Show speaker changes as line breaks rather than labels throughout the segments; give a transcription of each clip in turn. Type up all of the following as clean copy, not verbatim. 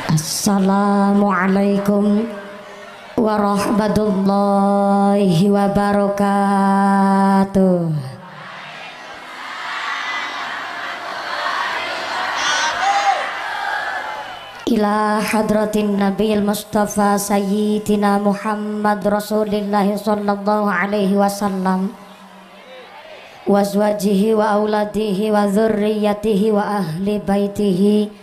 Assalamualaikum warahmatullahi wabarakatuh. Ila hadratin Nabiil Mustafa Sayyidina Muhammad Rasulillah sallallahu alaihi wasallam wa azwajihi wa auladihi wa dzurriyyatihi wa ahli baitihi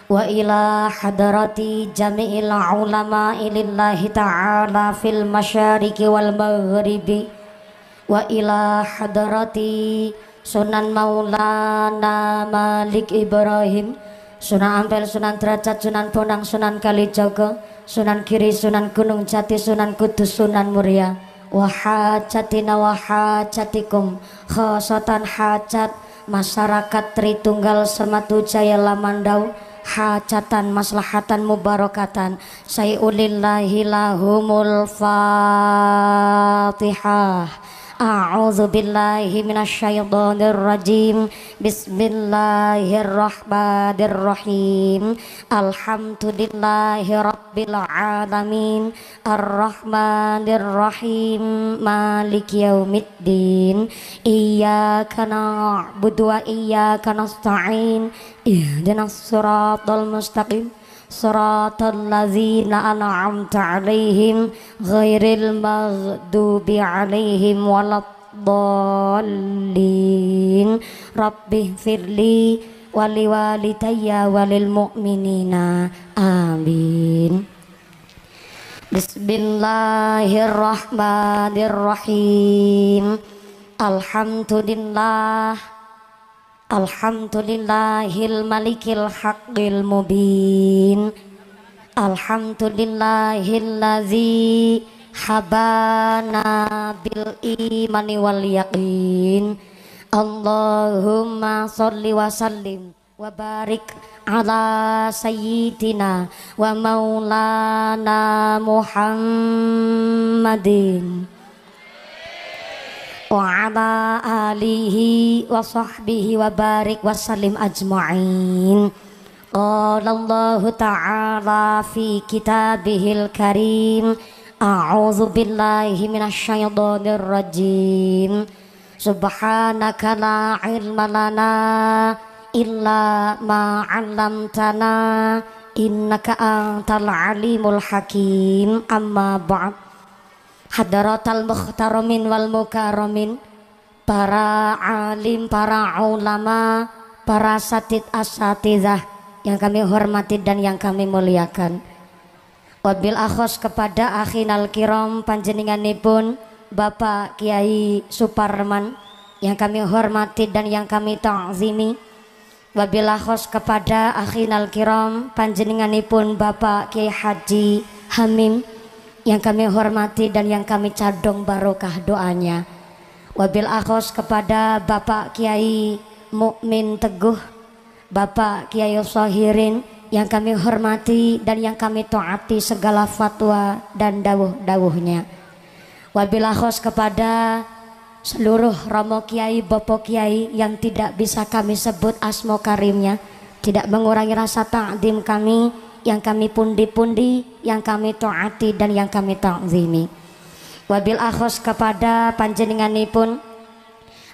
wa ila hadarati jami'il ulama'i lillahi ta'ala fil masyariqi wal maghribi wa ila hadarati Sunan Maulana Malik Ibrahim, Sunan Ampel, Sunan Derajat, Sunan Bonang, Sunan Kalijaga, Sunan Giri, Sunan Gunung Jati, Sunan Kudus, Sunan Muria, wa hajatina wa hajatikum, khosatan hajat masyarakat Tritunggal Sematu Jaya Lamandau, hajatan maslahatan mubarakatan sayulillahi lahumul fatihah. A'udzu billahi minasyaitonir rajim. Bismillahirrahmanirrahim. Alhamdulillahi rabbil alamin. Arrahmanir rahim. Maliki yaumiddin. Iyyaka na'budu wa iyyaka nasta'in. Ihdinas siratal mustaqim. Siratal ladzina an'amta 'alaihim ghairil maghdubi 'alaihim waladdallin. Rabbighfirli wa liwalidayya walil mu'minina. Amin. Bismillahirrahmanirrahim. Alhamdulillahil malikil haqqil mubin. Alhamdulillahilladzi habana bil imani wal yaqin. Allahumma sholli wa sallim wa barik ala sayyidina wa maulana Muhammadin wa ala alihi wa sahbihi wa barik wa salim ajma'in. Qala Allahu ta'ala fi kitabihil karim. A'udzu billahi minasyaitonir rajim. Subhanaka la ilma lana illa ma 'allamtana innaka antal alimul hakim. Amma ba'd. Hadaratal mukhtaramin wal mukarramin, para alim, para ulama, para asatid asatidzah yang kami hormati dan yang kami muliakan. Wabil akhos kepada akhinal kiram panjenenganipun Bapak Kiai Suparman yang kami hormati dan yang kami ta'zimi. Wabil akhos kepada akhinal kiram panjenenganipun Bapak Kiai Haji Hamim yang kami hormati dan yang kami cadong barokah doanya. Wabil akhos kepada Bapak Kiai Mukmin Teguh, Bapak Kiai Sohirin yang kami hormati dan yang kami taati segala fatwa dan dawuh-dawuhnya. Wabil akhos kepada seluruh romo kiai, bopo kiai yang tidak bisa kami sebut asmo karimnya, tidak mengurangi rasa ta'zim kami, yang kami pundi-pundi, yang kami taati dan yang kami ta'zimi. Wabil akhos kepada panjenenganipun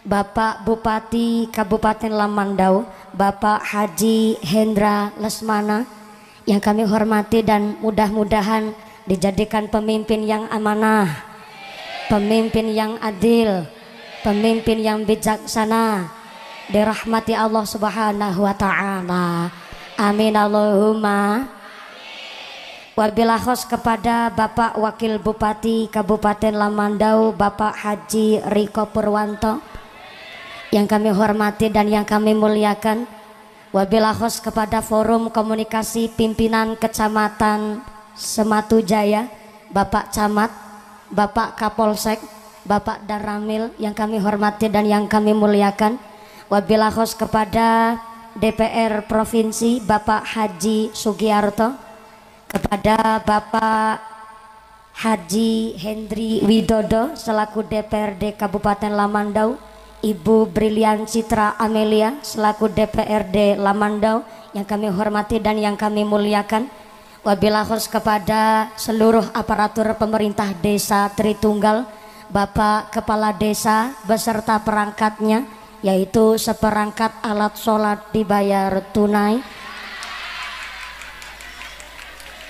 Bapak Bupati Kabupaten Lamandau, Bapak Haji Hendra Lesmana yang kami hormati dan mudah-mudahan dijadikan pemimpin yang amanah, pemimpin yang adil, pemimpin yang bijaksana, dirahmati Allah Subhanahu wa ta'ala. Amin Allahumma. Wabil akhos kepada Bapak Wakil Bupati Kabupaten Lamandau, Bapak Haji Riko Purwanto yang kami hormati dan yang kami muliakan. Wabil akhos kepada Forum Komunikasi Pimpinan Kecamatan Sematu Jaya, Bapak Camat, Bapak Kapolsek, Bapak Daramil yang kami hormati dan yang kami muliakan. Wabil akhos kepada DPR Provinsi Bapak Haji Sugiarto, kepada Bapak Haji Hendri Widodo selaku DPRD Kabupaten Lamandau, Ibu Brilian Citra Amelia selaku DPRD Lamandau yang kami hormati dan yang kami muliakan. Wabillahi khusus kepada seluruh aparatur pemerintah desa Tritunggal, Bapak Kepala Desa beserta perangkatnya, yaitu seperangkat alat sholat dibayar tunai,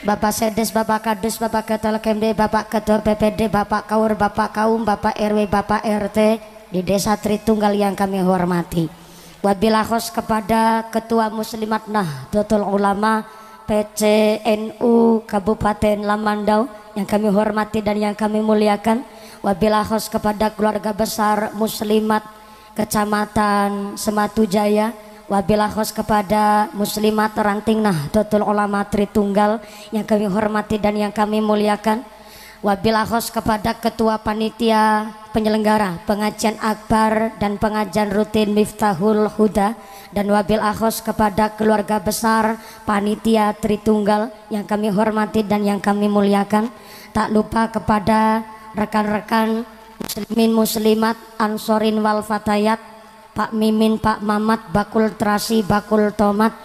Bapak Sedes, Bapak Kadus, Bapak Ketua KMD, Bapak Ketua PPD, Bapak Kaur, Bapak Kaum, Bapak RW, Bapak RT di Desa Tritunggal yang kami hormati. Wabillahi khusus kepada Ketua Muslimat Nahdlatul Ulama PCNU Kabupaten Lamandau yang kami hormati dan yang kami muliakan. Wabillahi khusus kepada keluarga besar Muslimat Kecamatan Sematu Jaya. Wabillahi khusus kepada Muslimat Ranting Nahdlatul Ulama Tritunggal yang kami hormati dan yang kami muliakan. Wabillahi khusus kepada Ketua Panitia Penyelenggara Pengajian Akbar dan Pengajian Rutin Miftahul Huda, dan wabillahi khusus kepada keluarga besar Panitia Tritunggal yang kami hormati dan yang kami muliakan. Tak lupa kepada rekan-rekan muslimin muslimat Ansorin wal Fatayat, Pak Mimin, Pak Mamat, Bakul Terasi, Bakul Tomat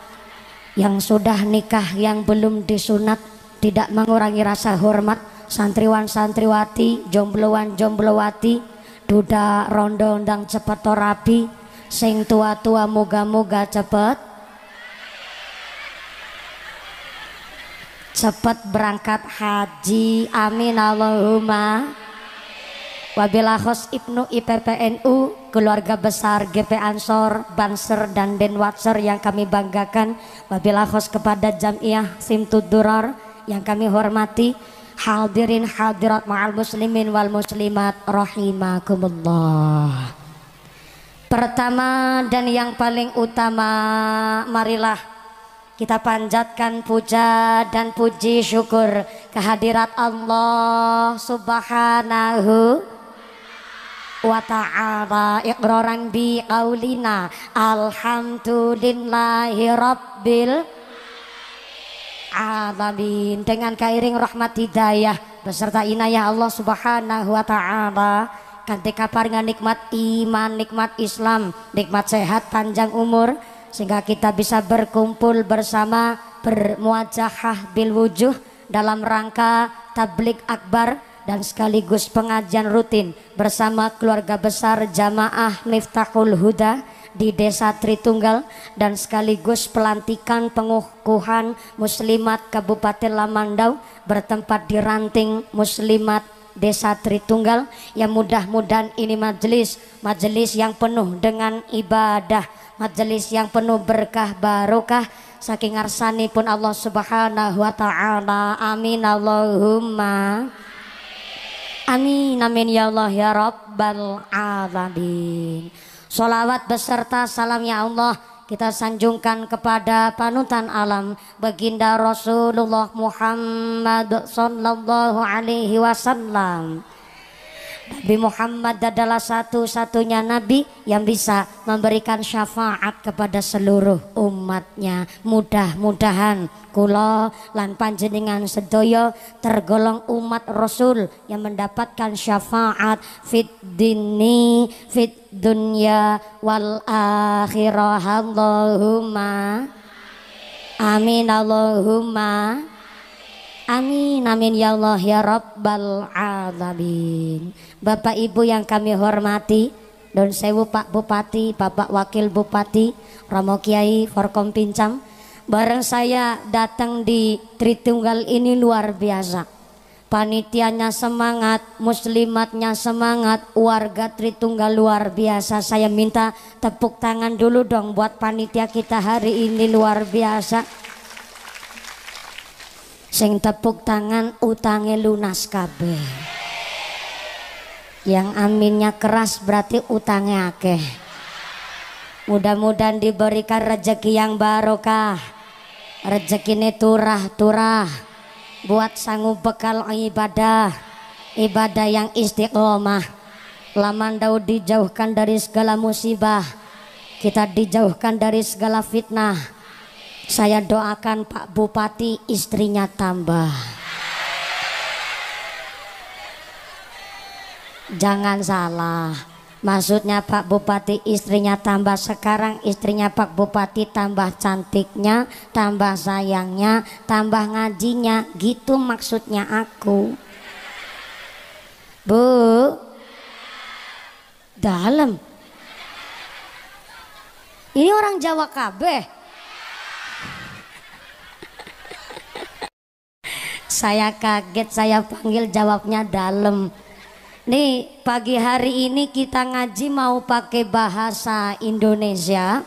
yang sudah nikah, yang belum disunat, tidak mengurangi rasa hormat. Santriwan santriwati, jombloan jomblowati, duda rondo ndang cepet rapi, sing tua-tua moga-moga cepet berangkat haji, amin Allahumma. Wabillahi khusus Ibnu IPPNU, keluarga besar GP Ansor, Banser dan Denwatser yang kami banggakan. Wabillahi khusus kepada Jamiah Simtud Durar yang kami hormati. Hadirin hadirat ma'al muslimin wal muslimat rahimakumullah. Pertama dan yang paling utama, marilah kita panjatkan puja dan puji syukur kehadirat Allah Subhanahu wa ta'ala, iqraran bi qaulina alhamdulillahi rabbil alamin. Dengan kairing rahmat hidayah beserta inayah Allah Subhanahu wa ta'ala, kanthi kaparingan nikmat iman, nikmat Islam, nikmat sehat panjang umur, sehingga kita bisa berkumpul bersama, bermuajahah bil wujuh dalam rangka tablik akbar dan sekaligus pengajian rutin bersama keluarga besar Jamaah Miftahul Huda di Desa Tritunggal, dan sekaligus pelantikan pengukuhan Muslimat Kabupaten Lamandau bertempat di Ranting Muslimat Desa Tritunggal, yang mudah-mudahan ini majelis yang penuh dengan ibadah, majelis yang penuh berkah barokah saking ngarsani pun Allah Subhanahu wa ta'ala, amin Allahumma amin, amin ya Allah ya Rabbal alamin. Sholawat beserta salam ya Allah kita sanjungkan kepada panutan alam baginda Rasulullah Muhammad sallallahu alaihi wasallam. Nabi Muhammad adalah satu-satunya nabi yang bisa memberikan syafaat kepada seluruh umatnya. Mudah-mudahan kula lan panjenengan sedaya tergolong umat Rasul yang mendapatkan syafaat fit dini fit dunya wal akhirah. Allahumma amin Allahumma amin, amin ya Allah ya Rabbal alamin. Bapak Ibu yang kami hormati, Don Sewu Pak Bupati, Bapak Wakil Bupati, Romo Kiai Forkom Pincam, bareng saya datang di Tritunggal ini luar biasa. Panitianya semangat, muslimatnya semangat, warga Tritunggal luar biasa. Saya minta tepuk tangan dulu dong buat panitia kita hari ini, luar biasa. Sing tepuk tangan utangnya lunas kabeh. Yang aminnya keras berarti utangnya akeh. Mudah-mudahan diberikan rezeki yang barokah, rezekinya turah-turah, buat sanggup bekal ibadah yang istiqomah. Lamandau dijauhkan dari segala musibah, kita dijauhkan dari segala fitnah. Saya doakan Pak Bupati istrinya tambah. Jangan salah, Maksudnya Pak Bupati istrinya tambah, sekarang istrinya Pak Bupati tambah cantiknya, tambah sayangnya, tambah ngajinya, gitu maksudnya aku. Bu, dalam. Ini orang Jawa kabeh. Saya kaget, saya panggil jawabnya dalam. Nih pagi hari ini kita ngaji mau pakai bahasa Indonesia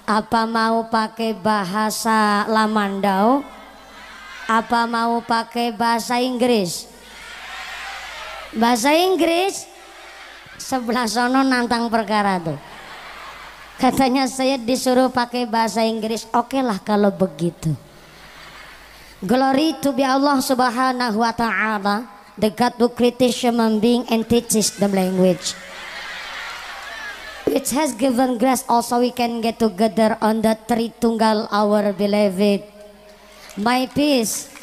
apa mau pakai bahasa Lamandau apa mau pakai bahasa Inggris? Bahasa Inggris. Sebelah sono nantang perkara tuh. Katanya saya disuruh pakai bahasa Inggris. Oke lah kalau begitu. Glory to be Allah subhanahu wa ta'ala, the God who created human being and teaches them language, which has given grace also we can get together on the Tritunggal our beloved. My peace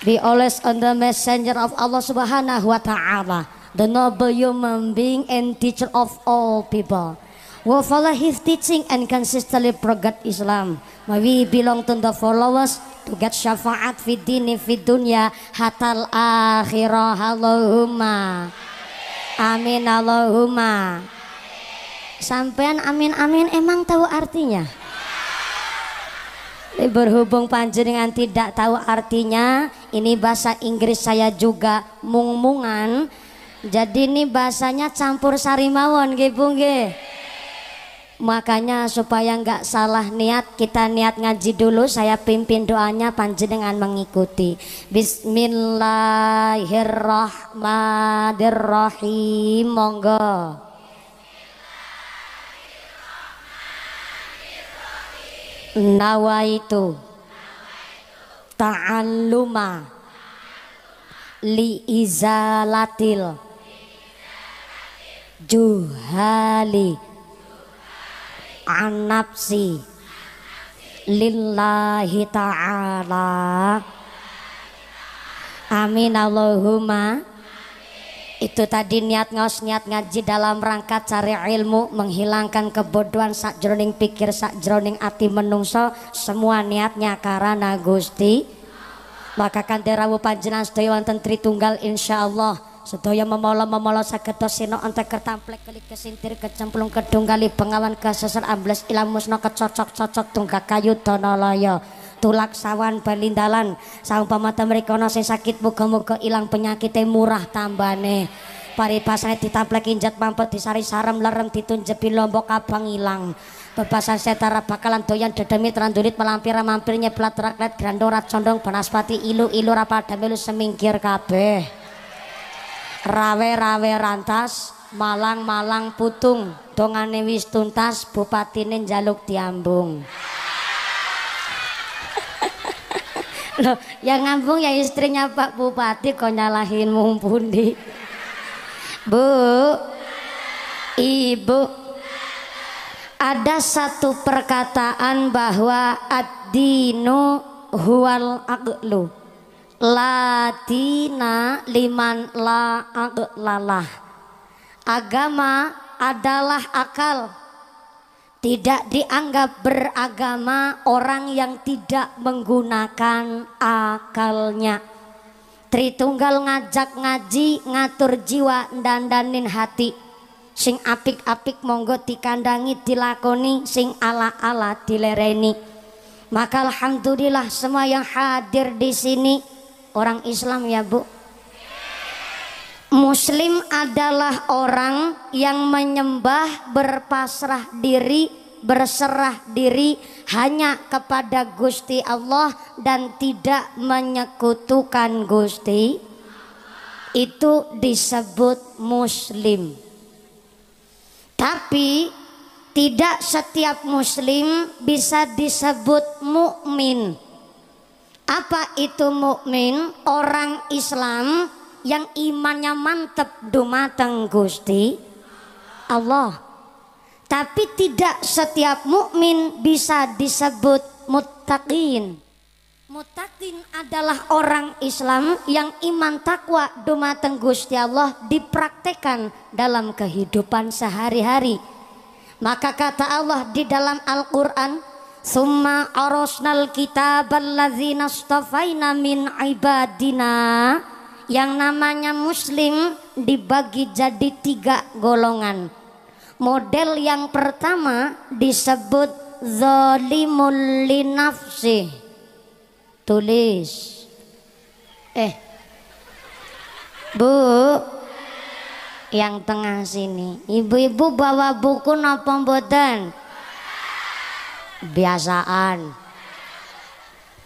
be always on the messenger of Allah subhanahu wa ta'ala, the noble human being and teacher of all people, who follow his teaching and consistently progress Islam. May we belong to the followers to get syafaat fi dini fi dunya hatal akhirah. Allahumma amin. Allahumma sampean amin amin. Emang tahu artinya? Berhubung panjenengan tidak tahu artinya, ini bahasa Inggris saya juga mung-mungan, jadi ini bahasanya campur sari mawon nggih Bu nggih. Makanya supaya nggak salah niat, kita niat ngaji dulu, saya pimpin doanya, panjenengan mengikuti. Bismillahirrahmanirrahim. Monggo. Nawaitu ta'alluma li izalatil juhali an nafsi lillahi ta'ala. Amin. Allahumma. Itu tadi niat ngaji dalam rangka cari ilmu, menghilangkan kebodohan sakjroning pikir, sakjroning ati menungso, semua niatnya karena Gusti. Maka kanthi rawuh panjenengan sedaya wonten Tritunggal insyaallah sedaya memolo saged sino ante kertamplek kelik kesintir kecemplung kedunggali bengawan keseser ambles ilang musna kecocok-cocok tunggak kayu donalaya tulak sawan balindalan saumpama mrikono sing sakit muga-muga ilang penyakite murah tambane paripasane ditamplek injat mampet disari sarem lerem ditunjepi lombok abang ilang bebasan setara bakalan doyan dedemit randulit melampir mampir nyeplat raklet grandorat condong banaspati ilu-ilu rapada melu semingkir kabeh. Rawe-rawe rantas, malang-malang putung, dongane wis tuntas, bupatine njaluk diambung. Loh, yang ngambung ya istrinya Pak Bupati, kok nyalahin mumpuni. Bu, Ibu, ada satu perkataan bahwa ad-dinu huwal aqlu. Latina liman la aqlalah. Agama adalah akal. Tidak dianggap beragama orang yang tidak menggunakan akalnya. Tritunggal ngajak ngaji, ngatur jiwa, dandanin hati. Sing apik-apik monggo dikandangi, dilakoni, sing ala-ala dilereni. Maka alhamdulillah semua yang hadir di sini orang Islam ya Bu. Muslim adalah orang yang menyembah, berpasrah diri, berserah diri hanya kepada Gusti Allah dan tidak menyekutukan Gusti. Itu disebut Muslim. Tapi tidak setiap Muslim bisa disebut mukmin. Apa itu mukmin? Orang Islam yang imannya mantap dumateng Gusti Allah. Tapi tidak setiap mukmin bisa disebut muttaqin. Muttaqin adalah orang Islam yang iman takwa dumateng Gusti Allah dipraktekkan dalam kehidupan sehari-hari. Maka kata Allah di dalam Al-Qur'an, "Summa arosnal kitabal ladzina astafaina min ibadina." Yang namanya muslim dibagi jadi 3 golongan. Model yang pertama disebut zalimul linafsih. Tulis. Bu, yang tengah sini, ibu-ibu bawa buku napa mboten? Biasaan.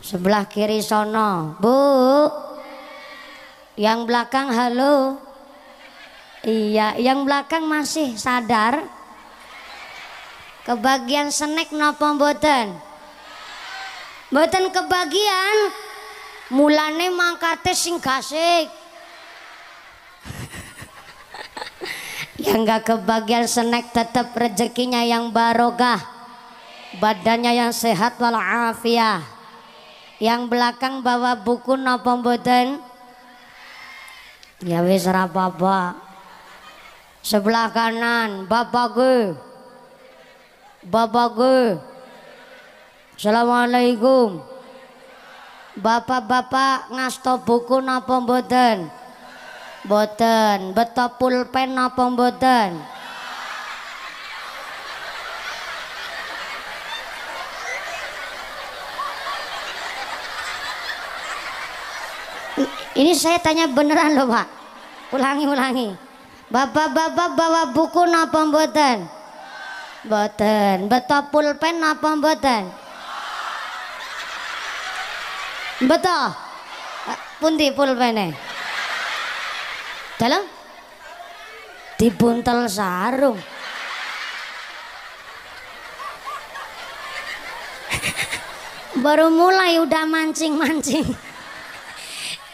Sebelah kiri sono, Bu. Yang belakang halo. Iya, yang belakang masih sadar. Kebagian snack napa mboten? Mboten kebagian. Mulane mangkate sing gasik. Yang gak kebagian snack tetap rezekinya yang barokah, badannya yang sehat walafiat. Yang belakang bawa buku napa mboten? Ya wis ora apa-apa. Sebelah kanan Bapak ge. Bapak ge. Assalamualaikum. Bapak-bapak ngasto buku napa mboten? Mboten. Beto pulpen napa mboten? Ini saya tanya beneran loh Pak. Ulangi. Bapak-bapak bawa buku napa mboten? Mboten. Beto pulpen napa mboten? Betul. Pundi pulpene? Dalam? Dibuntel sarung. Baru mulai udah mancing-mancing.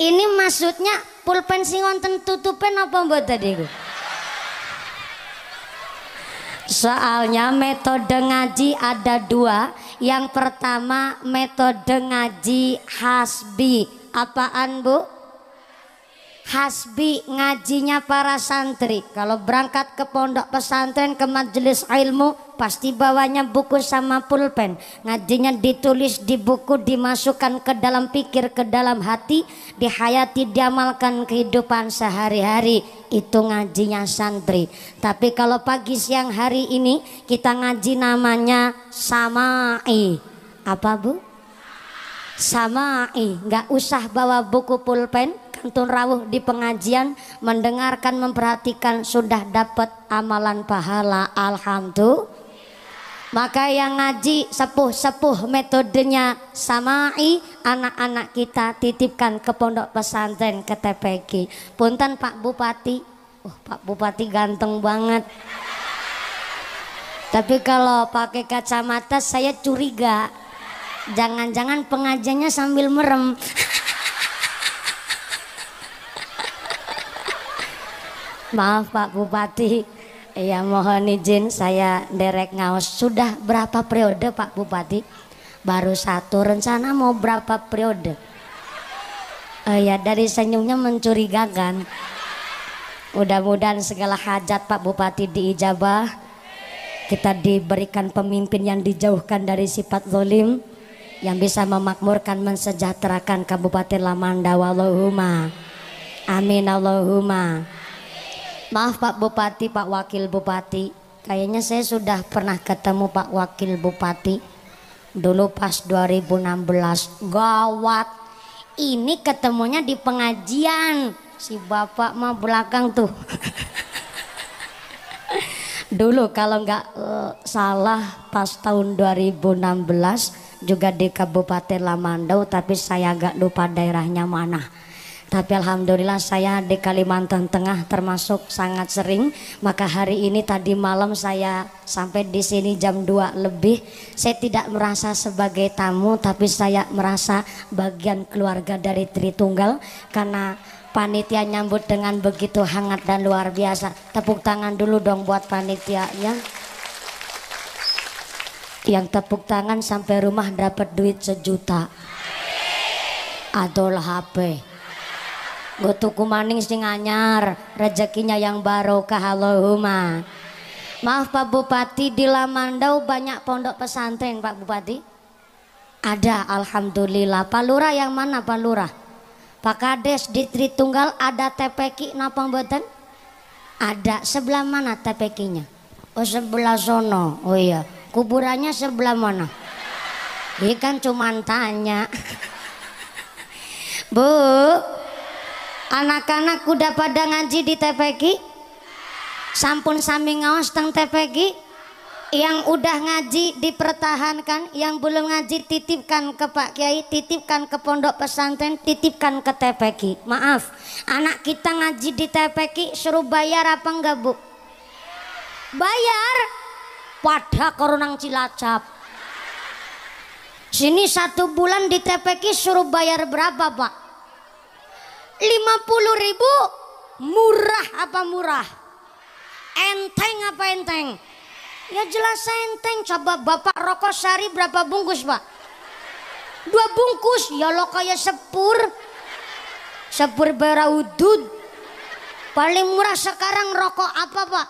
Ini maksudnya pulpen sing wonten tutupen apa mboten iku? Soalnya metode ngaji ada 2. Yang pertama metode ngaji hasbi. Apaan Bu? Hasbi, ngajinya para santri. Kalau berangkat ke pondok pesantren, ke majelis ilmu, pasti bawanya buku sama pulpen. Ngajinya ditulis di buku, dimasukkan ke dalam pikir, ke dalam hati, dihayati, diamalkan kehidupan sehari-hari. Itu ngajinya santri. Tapi kalau pagi siang hari ini kita ngaji namanya samai. Apa Bu? Samai. Nggak usah bawa buku pulpen, kantun rawuh di pengajian, mendengarkan, memperhatikan, sudah dapat amalan pahala. Alhamdulillah. Maka yang ngaji sepuh-sepuh metodenya samai, anak-anak kita titipkan ke pondok pesantren, ke TPQ. Punten Pak Bupati. Pak Bupati ganteng banget. Tapi kalau pakai kacamata saya curiga. Jangan-jangan pengajiannya sambil merem. Maaf Pak Bupati. Ya mohon izin saya derek ngaos. Sudah berapa periode Pak Bupati? Baru 1. Rencana mau berapa periode? Ya dari senyumnya mencurigakan. Mudah-mudahan segala hajat Pak Bupati diijabah. Kita diberikan pemimpin yang dijauhkan dari sifat zalim, yang bisa memakmurkan, mensejahterakan Kabupaten Lamanda. Allahumma amin. Allahumma. Maaf Pak Bupati, Pak Wakil Bupati, kayaknya saya sudah pernah ketemu Pak Wakil Bupati dulu pas 2016. Gawat, ini ketemunya di pengajian. Si bapak mah belakang tuh. Dulu kalau nggak salah pas tahun 2016 juga di Kabupaten Lamandau, tapi saya agak lupa daerahnya mana. Tapi alhamdulillah saya di Kalimantan Tengah termasuk sangat sering. Maka hari ini tadi malam saya sampai di sini jam 2 lebih. Saya tidak merasa sebagai tamu, tapi saya merasa bagian keluarga dari Tritunggal, karena panitia nyambut dengan begitu hangat dan luar biasa. Tepuk tangan dulu dong buat panitianya. Yang tepuk tangan sampai rumah dapat duit 1 juta. adol HP. Nggo tuku maning sing anyar, rezekinya yang barokah Allahumma. Maaf Pak Bupati, di Lamandau banyak pondok pesantren Pak Bupati? Ada, alhamdulillah. Pak Lurah yang mana Pak Lurah? Pak Kades di Tritunggal ada TPQ napa mboten? Ada. Sebelah mana TPQ-nya? Oh sebelah sono. Oh iya. Kuburannya sebelah mana? Ini kan cuman tanya. Bu, anak-anak udah pada ngaji di TPQ? Sampun sami ngaos teng TPQ? Yang udah ngaji dipertahankan, yang belum ngaji titipkan ke Pak Kiai, titipkan ke pondok pesantren, titipkan ke TPQ. Maaf, anak kita ngaji di TPQ suruh bayar apa enggak Bu? Bayar. Pada koronang Cilacap. Sini 1 bulan di TPQ suruh bayar berapa Pak? 50.000. Murah apa murah? Enteng apa enteng? Ya jelas enteng. Coba Bapak rokok sehari berapa bungkus Pak? 2 bungkus. Ya lo kayak sepur beraudud. Paling murah sekarang rokok apa Pak?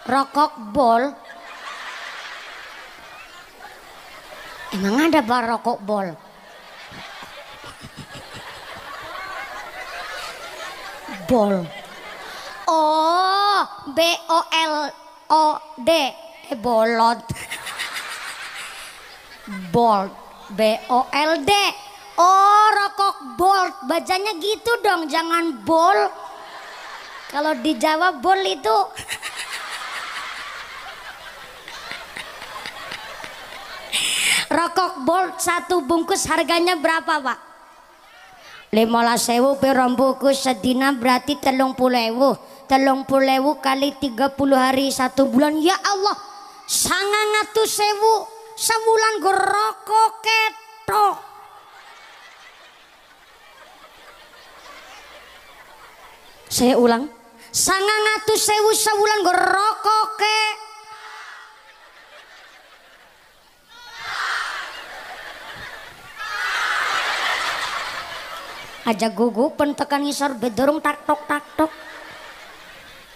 Rokok bol. Emang ada Pak rokok bol? Bol. Oh, BOLOD. Bolot. Bolt. BOLD. Oh, rokok bolt. Bacanya gitu dong, jangan bol. Kalau di Jawa bol itu rokok bolt 1 bungkus harganya berapa Pak? 15.000 pirang bungkus sedina berarti 30.000. 30.000 kali 30 hari 1 bulan. Ya Allah, 900.000 sebulan gue rokok ketok. Saya ulang, 900.000 sebulan gue rokok ketok. Aja gugu pentekan ngisor bedorong tak tok.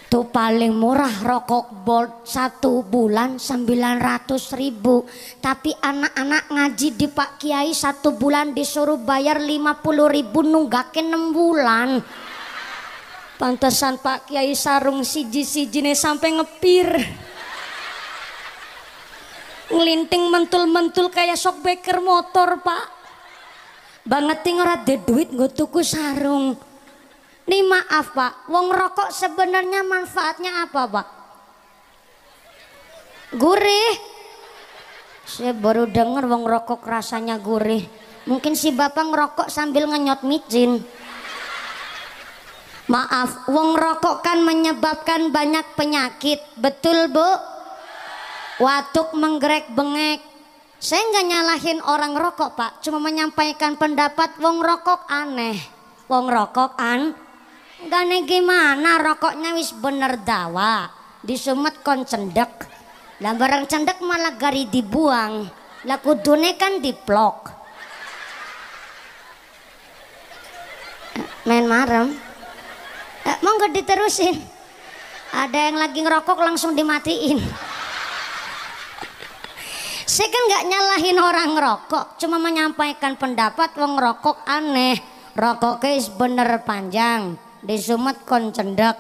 Tuh paling murah rokok bolt 1 bulan 900.000. Tapi anak-anak ngaji di Pak Kiai 1 bulan disuruh bayar 50.000 nunggakin 6 bulan. Pantesan Pak Kiai sarung siji-sijine sampai ngepir. Ngelinting mentul-mentul kayak shockbreaker motor Pak. Banget tinggal ada duit gue tuku sarung. Nih maaf Pak, wong rokok sebenarnya manfaatnya apa Pak? Gurih. Saya baru denger wong rokok rasanya gurih. Mungkin si bapak ngerokok sambil ngenyot micin. Maaf, wong rokok kan menyebabkan banyak penyakit. Betul Bu? Watuk menggerek bengek. Saya nggak nyalahin orang rokok Pak, cuma menyampaikan pendapat wong rokok aneh. Wong rokok gane gimana, rokoknya wis bener dawa, disumet kon cendek. Lah barang cendek malah gari dibuang. Lah kudune kan diplok. Main marem. Monggo diterusin. Ada yang lagi ngerokok langsung dimatiin. Saya kan nggak nyalahin orang ngerokok, cuma menyampaikan pendapat wong ngerokok aneh. Rokok guys bener panjang, disumet kon cendek,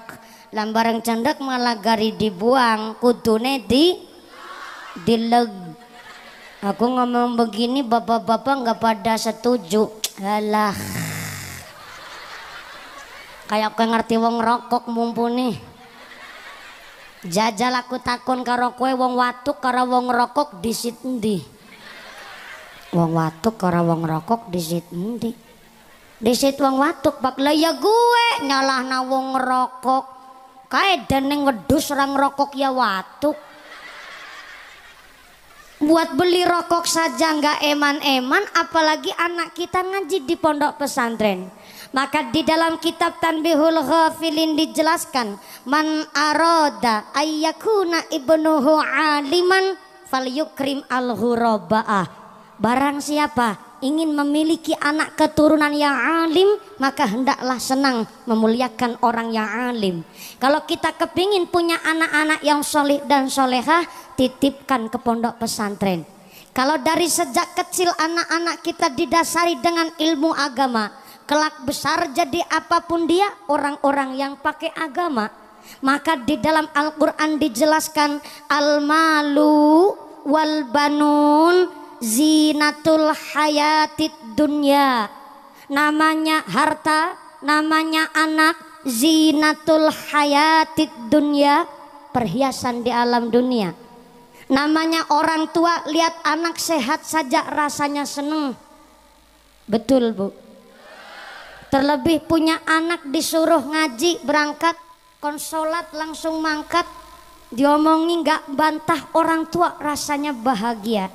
lambareng cendek malah gari dibuang, kudune dileg. Aku ngomong begini bapak-bapak nggak pada setuju. Alah, kayak aku ngerti wong ngerokok mumpuni. Jajal aku takon karo kowe wong watuk karo wong rokok disit endi? Wong watuk karo wong rokok disit endi? Disit wong watuk Pak. Lah ya gue nyalahna wong ngerokok. Kae deneng wedhus orang rokok ya watuk. Buat beli rokok saja nggak eman-eman, apalagi anak kita ngaji di pondok pesantren. Maka di dalam kitab Tanbihul Ghafilin dijelaskan, man arada ayyakuna ibnuhu aliman falyukrim al-ghuraba'ah. Barang siapa ingin memiliki anak keturunan yang alim, maka hendaklah senang memuliakan orang yang alim. Kalau kita kepingin punya anak-anak yang solih dan solehah, titipkan ke pondok pesantren. Kalau dari sejak kecil anak-anak kita didasari dengan ilmu agama, kelak besar jadi apapun dia orang-orang yang pakai agama. Maka di dalam Al-Quran dijelaskan al-malu wal banun zinatul hayatid dunya. Namanya harta, namanya anak, zinatul hayatid dunya, perhiasan di alam dunia. Namanya orang tua, lihat anak sehat saja rasanya seneng. Betul Bu? Terlebih punya anak disuruh ngaji, berangkat konsolat langsung mangkat, diomongi nggak bantah orang tua, rasanya bahagia.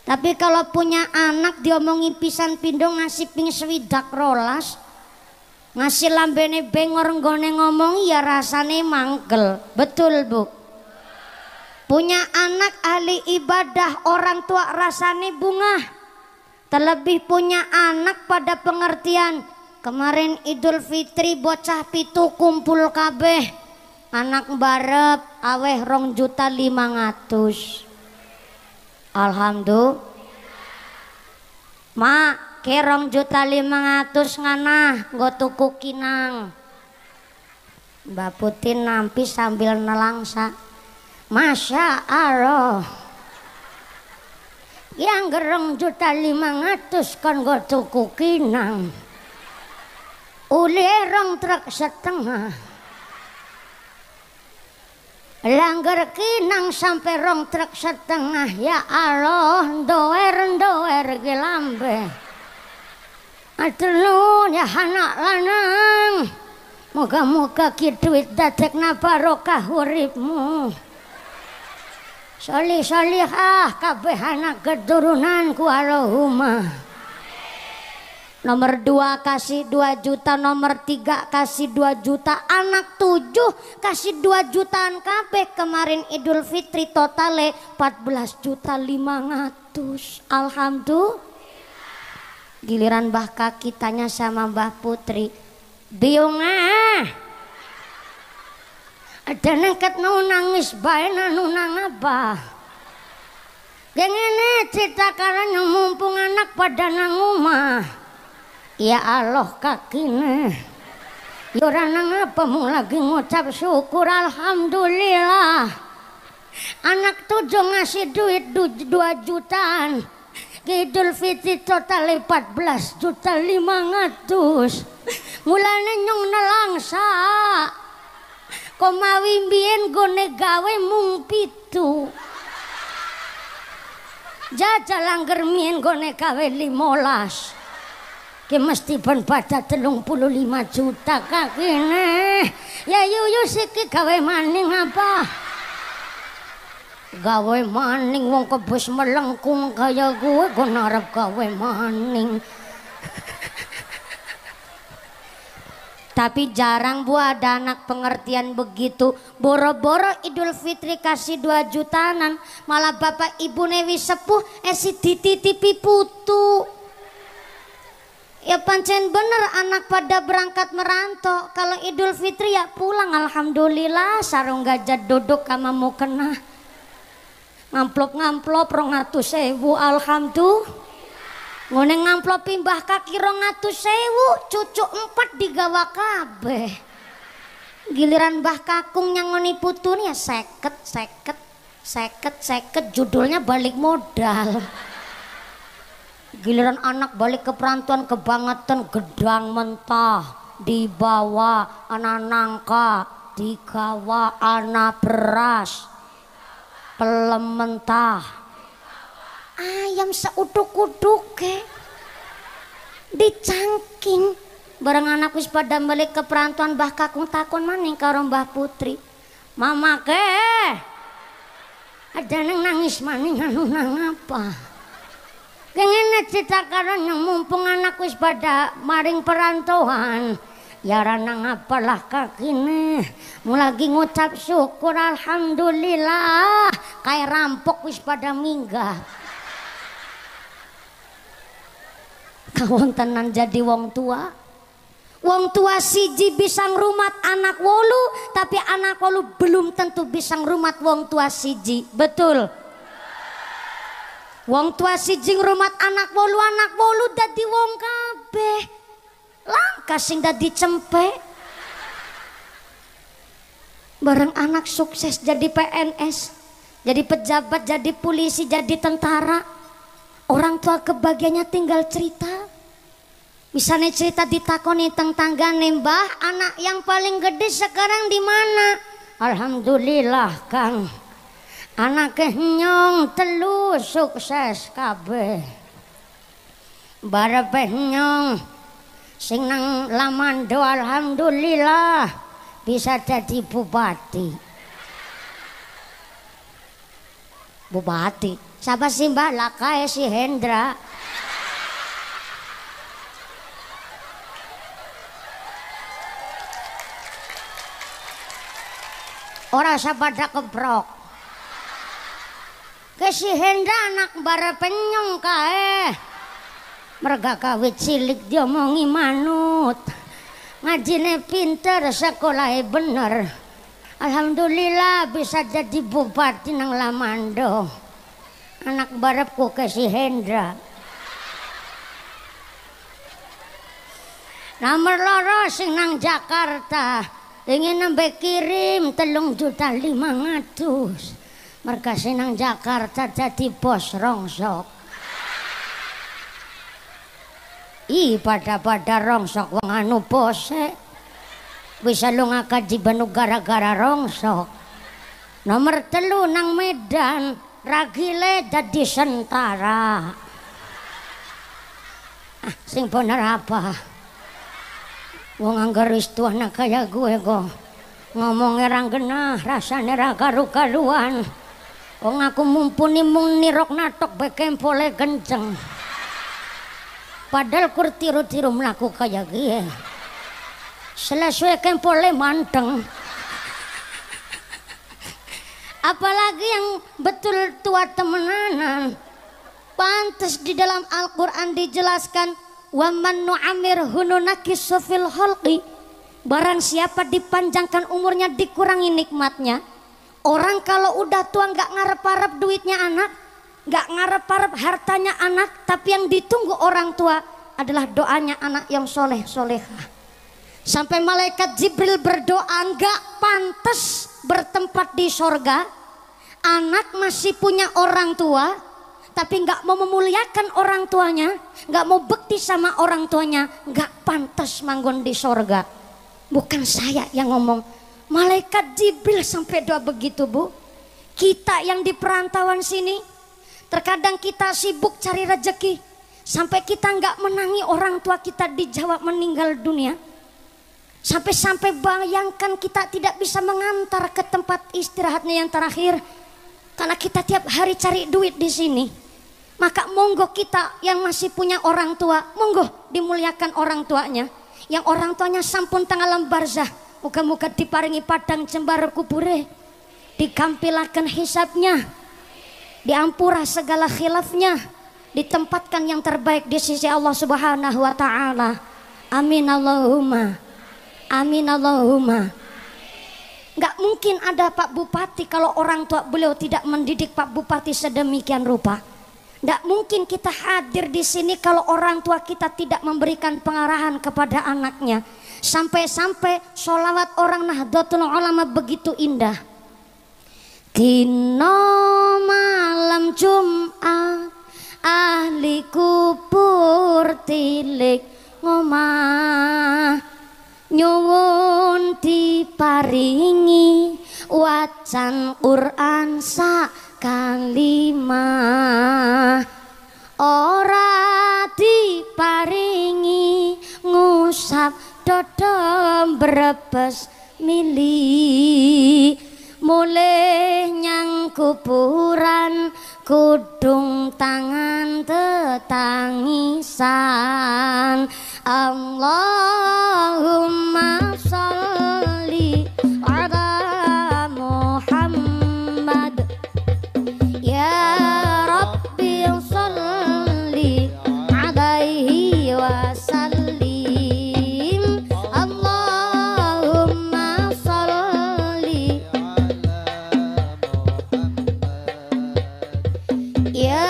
Tapi kalau punya anak diomongi pisan pindo ngasih ping swidak rolas, ngasih lambene bengor nggone ngomong, ya rasane mangkel. Betul Bu? Punya anak ahli ibadah, orang tua rasane bunga. Terlebih punya anak pada pengertian kemarin Idul Fitri bocah pitu kumpul kabeh, anak barep aweh 2.500.000. Alhamdulillah. Mak, ke 2.500.000 ngana nggo tuku kinang. Mbak Putin nampi sambil nelangsa. Masya Allah. Yang gerong 2.500.000 kan nggo tuku kinang. Uli 2 truk setengah. Langgar kinang sampai 2 truk setengah. Ya Allah, doer gelambe. Aturun ya anak lanang, moga-moga ki duit dadekna barokah uripmu. Solih-solihah kabeh anak keturunanku Allahumma. Nomor 2 kasih 2 juta, nomor 3 kasih 2 juta, anak 7 kasih 2 jutaan kabeh. Kemarin Idul Fitri totale 14.500.000. Alhamdulillah. Giliran Mbah Kaki tanya sama Mbah Putri, biung ada nengket nu nangis bae nu nang apa? Gengene cerita karena mumpung anak pada nang omah. Ya Allah kakine, yora nang apa mu lagi ngucap syukur alhamdulillah. Anak 7 ngasih duit 2 jutaan, Idul Fitri total 14.500.000. Mulane nyong nelangsa, komawi mbien gone gawe mung 7. Jajal langgar mien gone gawe 15. Ki mesti pun pada 35 juta kakine. Ya yuyu siki gawe maning apa? Gawe maning wong kebus melengkung kaya gue narep gawe maning. Tapi jarang Bu ada anak pengertian begitu. Boro-boro Idul Fitri kasih 2 jutaan, malah bapak ibu newi sepuh esi dititipi putu. Ya pancen bener anak pada berangkat merantau. Kalau Idul Fitri ya pulang alhamdulillah, sarung gajah duduk sama mau kena. Ngamplop 200.000 alhamdulillah. Ngone ngamplop Mbah Kaki 200.000, cucu 4 digawa kabeh. Giliran Mbah Kakung yang ngoni putun ya 50 judulnya balik modal. Giliran anak balik ke perantauan kebangetan, gedang mentah dibawa, anak nangka digawa, anak beras pelem mentah, ayam seuduk-uduk dicangking. Bareng anak wis pada balik ke perantauan, Mbah Kakung takon maning karo Mbah Putri, mama ke ada nang nangis maning anu nang apa? Kengene cerita karena mumpung anak wis pada maring perantauan, Ya rana ngapalah kakine mulagi ngucap syukur alhamdulillah kayak rampok wis pada minggah. Kawon tenan jadi wong tua. Wong tua siji bisa ngrumat anak wolu, tapi anak wolu belum tentu bisa ngrumat wong tua siji. Betul. Wong tua siji ngrumat anak wolu dadi wong kabeh. Langkah sing dadi cempe. Bareng anak sukses jadi PNS, jadi pejabat, jadi polisi, jadi tentara. Orang tua kebagiannya tinggal cerita. Misalnya cerita ditakoni tentang tanggane, "Mbah, anak yang paling gede sekarang di mana?" "Alhamdulillah, Kang. Anake nyong telu sukses kabeh. Barepe nyong sing nang Lamando alhamdulillah bisa jadi bupati." Bupati? Siapa sih Mbak? Lakae si Hendra. Ora sapada keprok. Ke si Hendra anak barepe nyong kae. Merga kawit cilik diomongi manut. Ngajine pinter, sekolahnya bener. Alhamdulillah bisa jadi bupati nang Lamando. Anak barepku ke si Hendra. Nomor loro sing nang Jakarta ingin nambah kirim 3.500.000. Merga sing nang Jakarta jadi bos rongsok. Pada rongsok wong anu bose. Bisa lu ngakaji banu gara-gara rongsok. Nomor 3 nang Medan ragile jadi sentara. Sing bener apa? Wong anggar istuana kaya gue kok ngomongnya rang genah rasanya ra karu-karuan. Wong aku mumpuni mung nirok natok bekempole kenceng. Padahal kur tiru-tiru melaku kaya gie. Selesai kempole manteng. Apalagi yang betul tua temenanan. Pantes di dalam Al-Quran dijelaskan, wa man nu'amirhu nunakkisu fil khalqi. Barang siapa dipanjangkan umurnya dikurangi nikmatnya. Orang kalau udah tua nggak ngarep-harap duitnya anak, nggak ngarep-harap hartanya anak, tapi yang ditunggu orang tua adalah doanya anak yang soleh solehah. Sampai malaikat Jibril berdoa, nggak pantas bertempat di sorga. Anak masih punya orang tua, tapi nggak mau memuliakan orang tuanya, nggak mau bekti sama orang tuanya, nggak pantas manggon di sorga. Bukan saya yang ngomong, malaikat Jibril sampai doa begitu, Bu. Kita yang di perantauan sini, terkadang kita sibuk cari rezeki, sampai kita nggak menangi orang tua kita dijawab meninggal dunia. Sampai-sampai bayangkan kita tidak bisa mengantar ke tempat istirahatnya yang terakhir, karena kita tiap hari cari duit di sini. Maka monggo kita yang masih punya orang tua, monggo dimuliakan orang tuanya. Yang orang tuanya sampun teng alam barzah, muga-muga diparingi padang jembar kubure, dikampilaken hisabnya, diampura segala khilafnya, ditempatkan yang terbaik di sisi Allah Subhanahu wa taala. Amin Allahumma. Amin Allahumma. Nggak mungkin ada Pak Bupati kalau orang tua beliau tidak mendidik Pak Bupati sedemikian rupa. Nggak mungkin kita hadir di sini kalau orang tua kita tidak memberikan pengarahan kepada anaknya. Sampai-sampai sholawat orang Nahdlatul Ulama begitu indah. Dino malam Jumat ahli kubur tilik ngomah, nyuwun diparingi wacan Quran sakalimah, ora diparingi ngusap dodo brebes mili, mulih nyang kuburan kudung tangan tetangisan, Allahumma sholli ala Muhammad ya Rabbi sholli alaihi wasallim. Allahumma sholli ya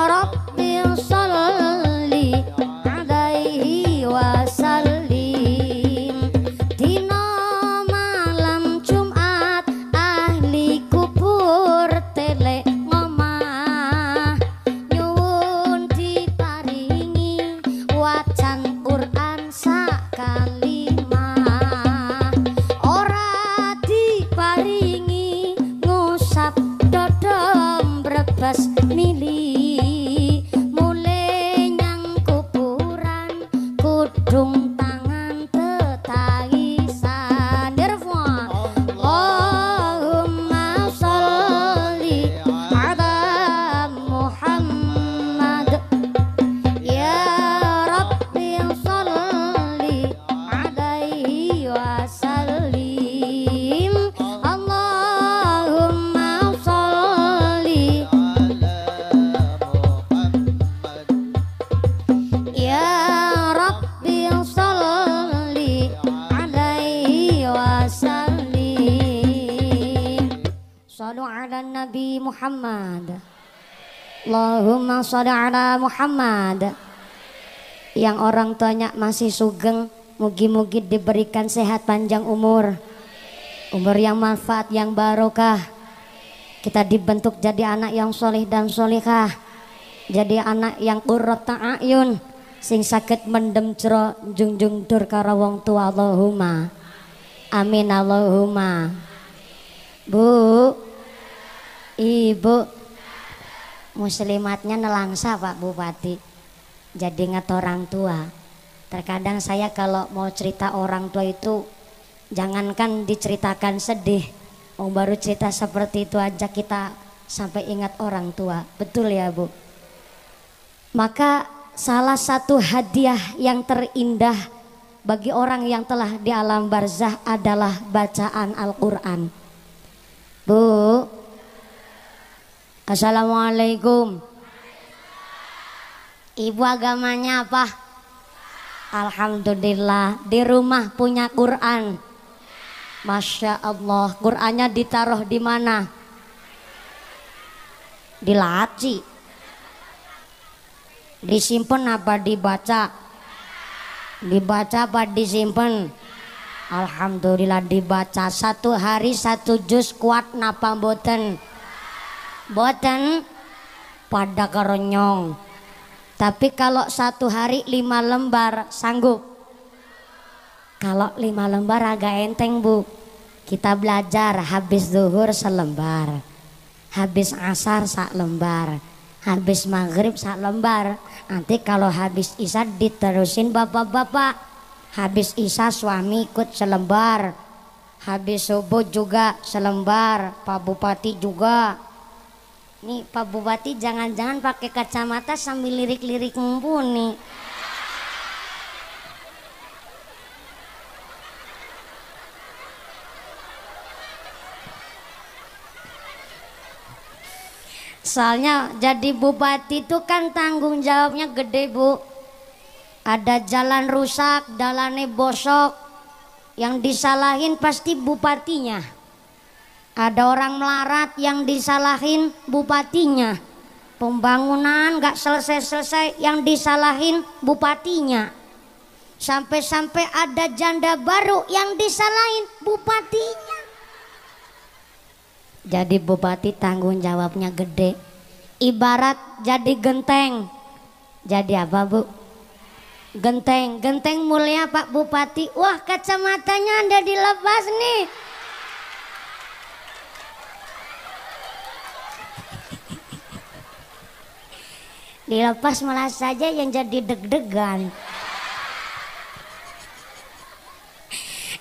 Rabbi sholli alaihi wasallim. Dina malam Jumat ahli kubur telek ngomah nyuwun diparingi wacan Quran sakalimah. Ora diparingi ngusap dodom brebes mili mulai nyang kuburan kudung tangan tetahisan. Allahumma sholli ala Muhammad ya Rabbi sholli alaihi wasallim. Allahumma sholli ya Rabbi sholli alaihi wasallim. Shallu ala Nabi Muhammad. Allahumma sholli ala Muhammad. Yang orang tuanya masih sugeng, mugi-mugi diberikan sehat panjang umur yang manfaat, yang barokah. Kita dibentuk jadi anak yang soleh dan solehah, jadi anak yang qurrata a'yun, sing sakit mendem jero junjung dur karo wong tua. Allahumma amin. Allahumma. Bu, ibu muslimatnya nelangsa Pak Bupati, jadi ingat orang tua. Terkadang saya kalau mau cerita orang tua itu jangankan diceritakan sedih, baru cerita seperti itu aja kita sampai ingat orang tua. Betul ya Bu? Maka salah satu hadiah yang terindah bagi orang yang telah di alam barzah adalah bacaan Al-Quran. Bu, assalamualaikum. Ibu agamanya apa? Alhamdulillah, di rumah punya Quran. Masya Allah, Qurannya ditaruh di mana? Di laci. Disimpan apa dibaca? Dibaca apa disimpan? Alhamdulillah dibaca. Satu hari satu juz kuat napa mboten? Mboten pada karonyong. Tapi kalau satu hari 5 lembar sanggup? Kalau 5 lembar agak enteng Bu. Kita belajar habis zuhur selembar, habis asar sak lembar, habis maghrib sak lembar. Nanti kalau habis isya diterusin bapak-bapak. Habis isya suami ikut selembar, habis subuh juga selembar, Pak Bupati juga. Nih Pak Bupati jangan-jangan pakai kacamata sambil lirik-lirik mumpuni. Soalnya jadi bupati itu kan tanggung jawabnya gede Bu. Ada jalan rusak, jalannya bosok, yang disalahin pasti bupatinya. Ada orang melarat yang disalahin bupatinya. Pembangunan gak selesai-selesai yang disalahin bupatinya. Sampai-sampai ada janda baru yang disalahin bupatinya. Jadi bupati tanggung jawabnya gede. Ibarat jadi genteng. Jadi apa Bu? Genteng. Genteng mulia Pak Bupati. Wah kacamatanya Anda dilepas nih. Dilepas malah saja yang jadi deg-degan.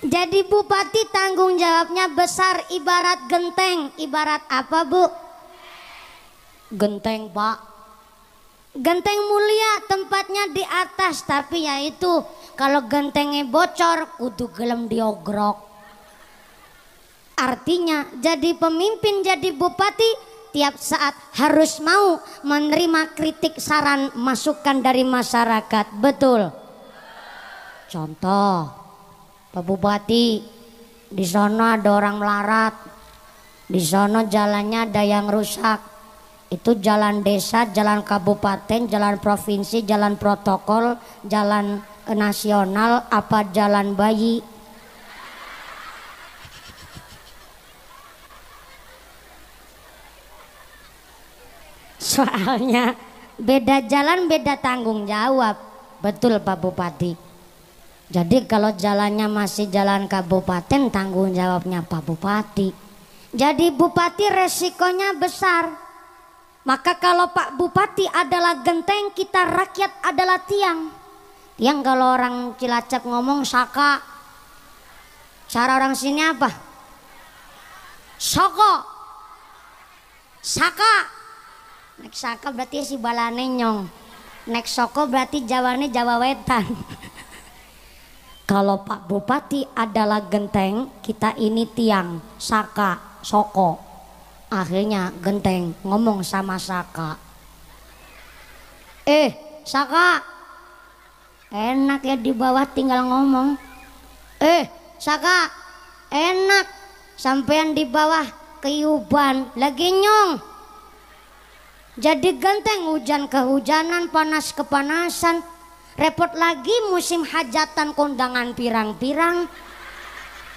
Jadi bupati tanggung jawabnya besar, ibarat genteng. Ibarat apa Bu? Genteng Pak. Genteng mulia tempatnya di atas, tapi ya itu kalau gentengnya bocor kudu gelem diogrok. Artinya jadi pemimpin, jadi bupati tiap saat harus mau menerima kritik, saran, masukan dari masyarakat. Betul. Contoh, Pak Bupati, di sana ada orang melarat, di sana jalannya ada yang rusak. Itu jalan desa, jalan kabupaten, jalan provinsi, jalan protokol, jalan nasional, apa jalan bayi? Soalnya beda jalan beda tanggung jawab. Betul Pak Bupati. Jadi kalau jalannya masih jalan kabupaten, tanggung jawabnya Pak Bupati. Jadi bupati resikonya besar. Maka kalau Pak Bupati adalah genteng, kita rakyat adalah tiang. Tiang kalau orang Cilacap ngomong saka. Cara orang sini apa? Soko. Saka. Nek saka berarti si balane nyong. Nek soko berarti Jawane Jawa Wetan. Kalau Pak Bupati adalah genteng, kita ini tiang, saka, soko. Akhirnya genteng ngomong sama saka. Saka, enak ya di bawah tinggal ngomong. Saka, enak sampean di bawah keyuban lagi nyong. Jadi genteng hujan kehujanan, panas kepanasan. Repot lagi musim hajatan, kondangan pirang-pirang.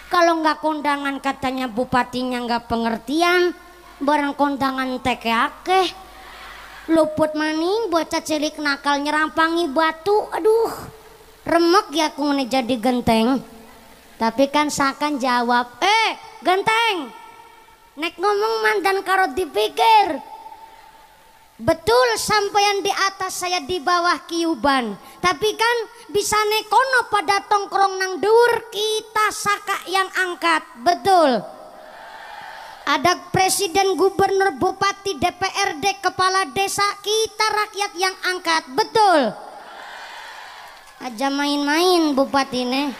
Kalau nggak kondangan katanya bupatinya nggak pengertian. Barang kondangan teke akeh. Luput maning bocah cilik nakal nyerampangi batu. Aduh, remek ya aku ngene jadi genteng. Tapi kan sakan jawab, genteng, nek ngomong mandan karo dipikir. Betul sampeyan di atas, saya di bawah kiuban. Tapi kan bisa nekono pada tongkrong nang dur, kita saka yang angkat. Betul. Ada presiden, gubernur, bupati, DPRD, kepala desa, kita rakyat yang angkat. Betul. Aja main-main bupati nih.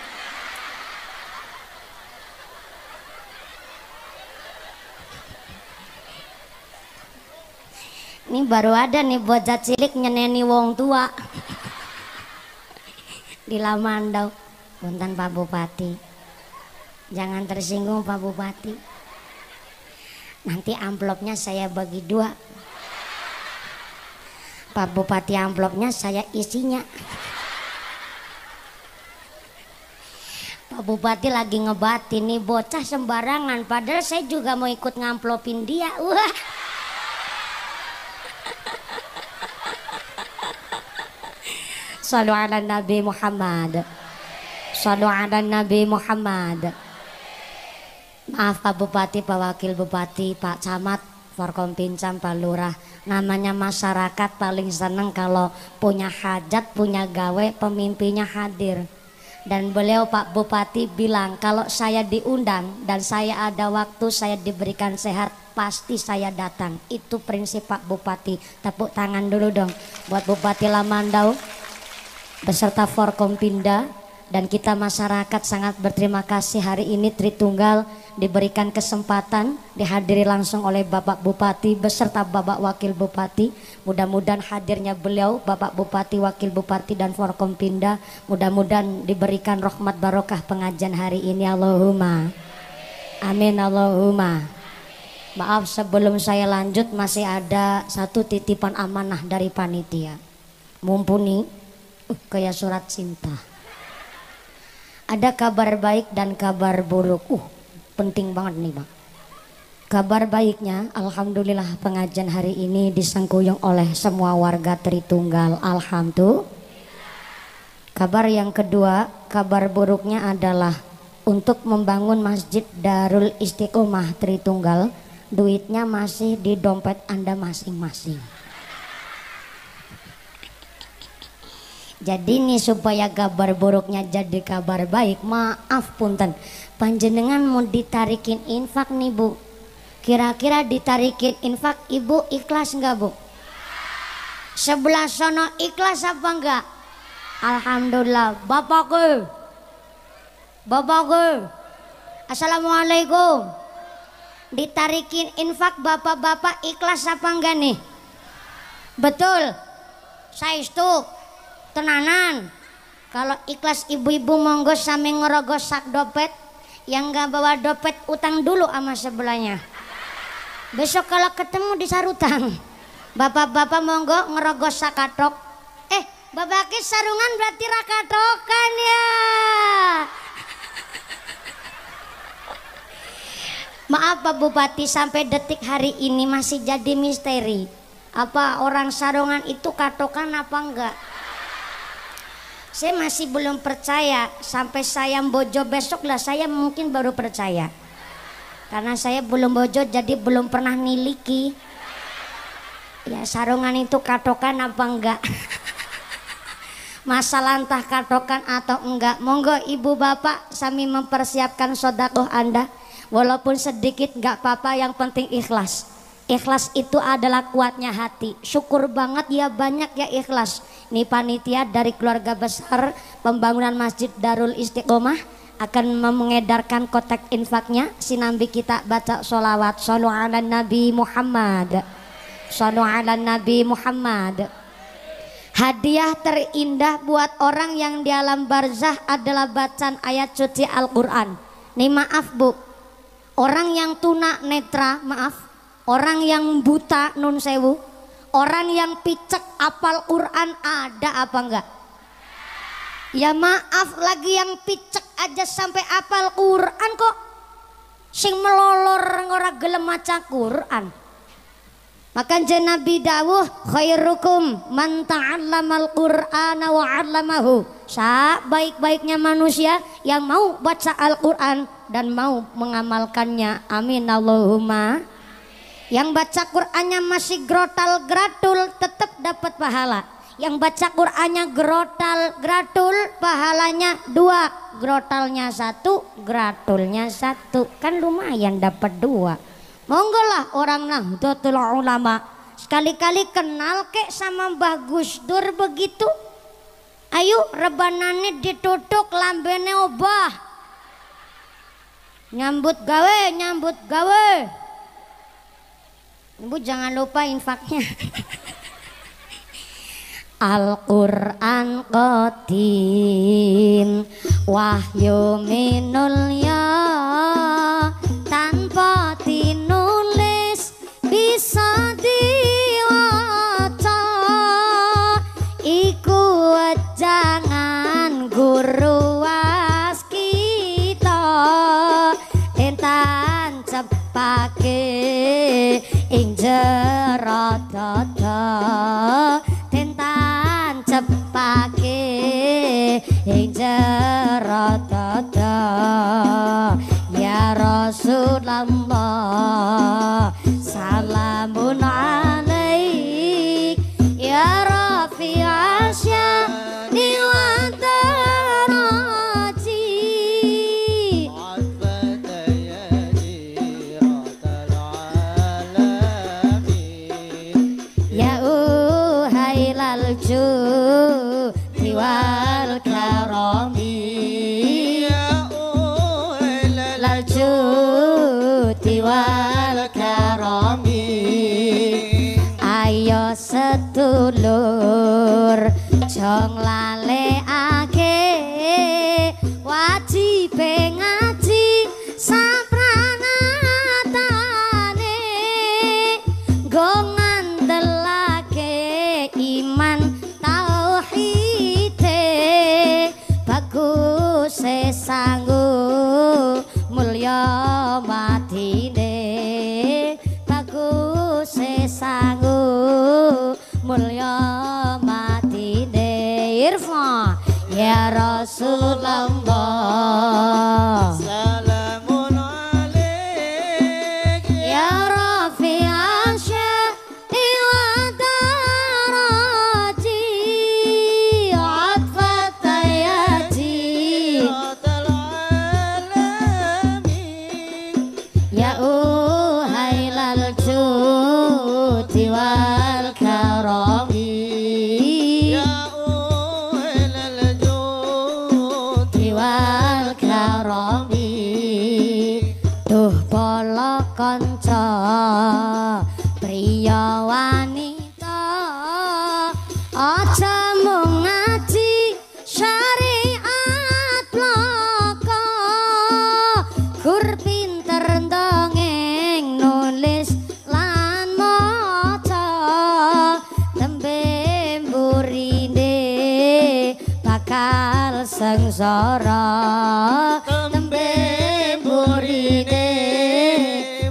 Ini baru ada nih bocah cilik nyeneni wong tua. Di Lamandau. Punten Pak Bupati. Jangan tersinggung Pak Bupati. Nanti amplopnya saya bagi 2. Pak Bupati amplopnya saya isinya. Pak Bupati lagi ngebatin nih bocah sembarangan. Padahal saya juga mau ikut ngamplopin dia. Wah. Shallu ala Nabi Muhammad. Shallu ala Nabi Muhammad. Maaf Pak Bupati, Pak Wakil Bupati, Pak Camat, Forkompinjam, Pak Lurah. Namanya masyarakat paling seneng kalau punya hajat, punya gawe, pemimpinnya hadir. Dan beliau Pak Bupati bilang kalau saya diundang dan saya ada waktu, saya diberikan sehat, pasti saya datang. Itu prinsip Pak Bupati. Tepuk tangan dulu dong buat Bupati Lamandau beserta Forkompinda. Dan kita masyarakat sangat berterima kasih hari ini Tritunggal diberikan kesempatan dihadiri langsung oleh Bapak Bupati beserta Bapak Wakil Bupati. Mudah-mudahan hadirnya beliau Bapak Bupati, Wakil Bupati dan Forkompinda mudah-mudahan diberikan rahmat barokah pengajian hari ini. Allahumma amin, Allahumma. Maaf sebelum saya lanjut masih ada satu titipan amanah dari panitia. Mumpuni kayak surat cinta. Ada kabar baik dan kabar buruk. Penting banget nih Bang. Kabar baiknya, alhamdulillah pengajian hari ini disengkuyung oleh semua warga Tritunggal. Alhamdulillah. Kabar yang kedua, kabar buruknya adalah untuk membangun Masjid Darul Istiqomah Tritunggal, duitnya masih di dompet Anda masing-masing. Jadi nih supaya kabar buruknya jadi kabar baik, maaf punten, panjenengan mau ditarikin infak nih Bu. Kira-kira ditarikin infak Ibu ikhlas nggak Bu? Sebelah sono ikhlas apa enggak? Alhamdulillah. Bapakku, assalamualaikum. Ditarikin infak bapak-bapak ikhlas apa enggak nih? Betul. Saestu tenanan. Kalau ikhlas ibu-ibu monggo sami ngerogos sak dompet. Yang enggak bawa dompet utang dulu sama sebelahnya. Besok kalau ketemu disarutang. Bapak-bapak monggo ngerogos sak katok. Babake sarungan berarti rakatokan ya. Maaf Pak Bupati, sampai detik hari ini masih jadi misteri. Apa orang sarungan itu katokan apa enggak? Saya masih belum percaya. Sampai saya bojo besok lah saya mungkin baru percaya. Karena saya belum bojo jadi belum pernah niliki. Ya sarungan itu katokan apa enggak? Masalah entah katokan atau enggak, monggo ibu bapak sami mempersiapkan sodakoh Anda. Walaupun sedikit enggak apa-apa, yang penting ikhlas. Ikhlas itu adalah kuatnya hati. Syukur banget ya banyak ya ikhlas. Ini panitia dari keluarga besar pembangunan Masjid Darul Istiqomah akan mengedarkan kotak infaknya. Sinambi kita baca sholawat. Shollu ala Nabi Muhammad. Shollu ala Nabi Muhammad. Hadiah terindah buat orang yang di alam barzah adalah bacaan ayat suci Al-Quran. Nih maaf Bu, orang yang tuna netra, maaf, orang yang buta nun sewu, orang yang picek apal Quran ada apa enggak? Ya maaf, lagi yang picek aja sampai apal Quran kok sing melolor ora gelem maca Quran. Maka Nabi dawuh khairukum man ta'allamal Qur'ana wa 'allamahu. Baik-baiknya manusia yang mau baca Al-Qur'an dan mau mengamalkannya. Amin Allahumma. Yang baca Qur'annya masih grotal-gratul tetap dapat pahala. Yang baca Qur'annya grotal-gratul pahalanya 2, grotalnya 1, gratulnya 1. Kan lumayan dapat 2. Monggo lah orang Nahdlatul Ulama sekali-kali kenal kek sama Mbah Gus Dur begitu. Ayo rebanane ditutuk lambene obah. Nyambut gawe. Ibu jangan lupa infaknya. Al-Qur'an qadim wahyu minul ya tanpa tinulis bisa diwaca iku jangan guru waskita entan cepake ing jero dada entan cepake ing jero dada ya Rasulullah salamun alaik ya Rafi'asya wa daraji ya uhailal judi wal karami wal karami ayo sedulur jong laleake wajib ngaji sapranatane go ngandelake iman tauhide bagus sanggup mulya matine bagus sanggup mulya matine irfa ya Rasulullah salamun alaik ya Rafi'asya wa daraji atfat ayati ya uhailal judi wal karami aja mung ngaji syariat loko gur pinter dongeng nulis lan maca tembe mburine bakal sengsara tembe mburine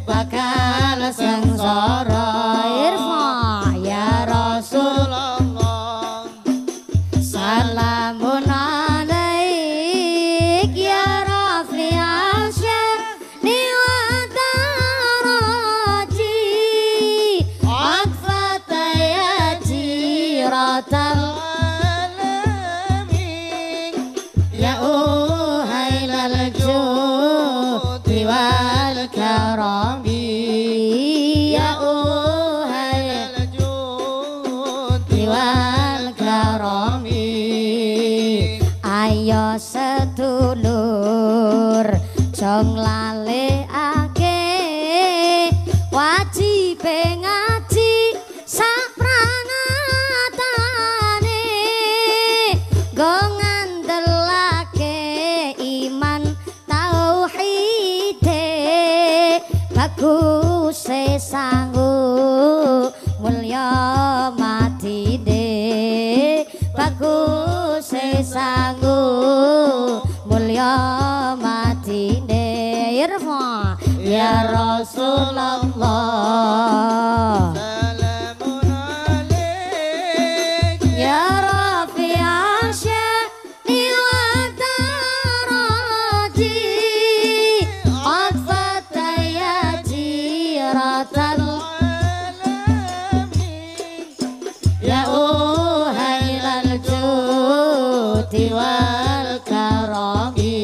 bakal sengsara irfa ya Rasulullah salamun alaik ya rafi'al sya'ni wa daraji akfata ya jiratal alamin ya uhailal judi wal karami ya uhailal judi wal karami ayo sedulur jong laleake wajib ngaji saprangatane go ngandelake iman tauhide bagus sanggu mulya matine bagus sanggu mulya matine irfa ya Rasulullah salamun alaik ya rafi'al sya'ni wa daraji atfata ya jiratal alamin ya uhailal judi wal karami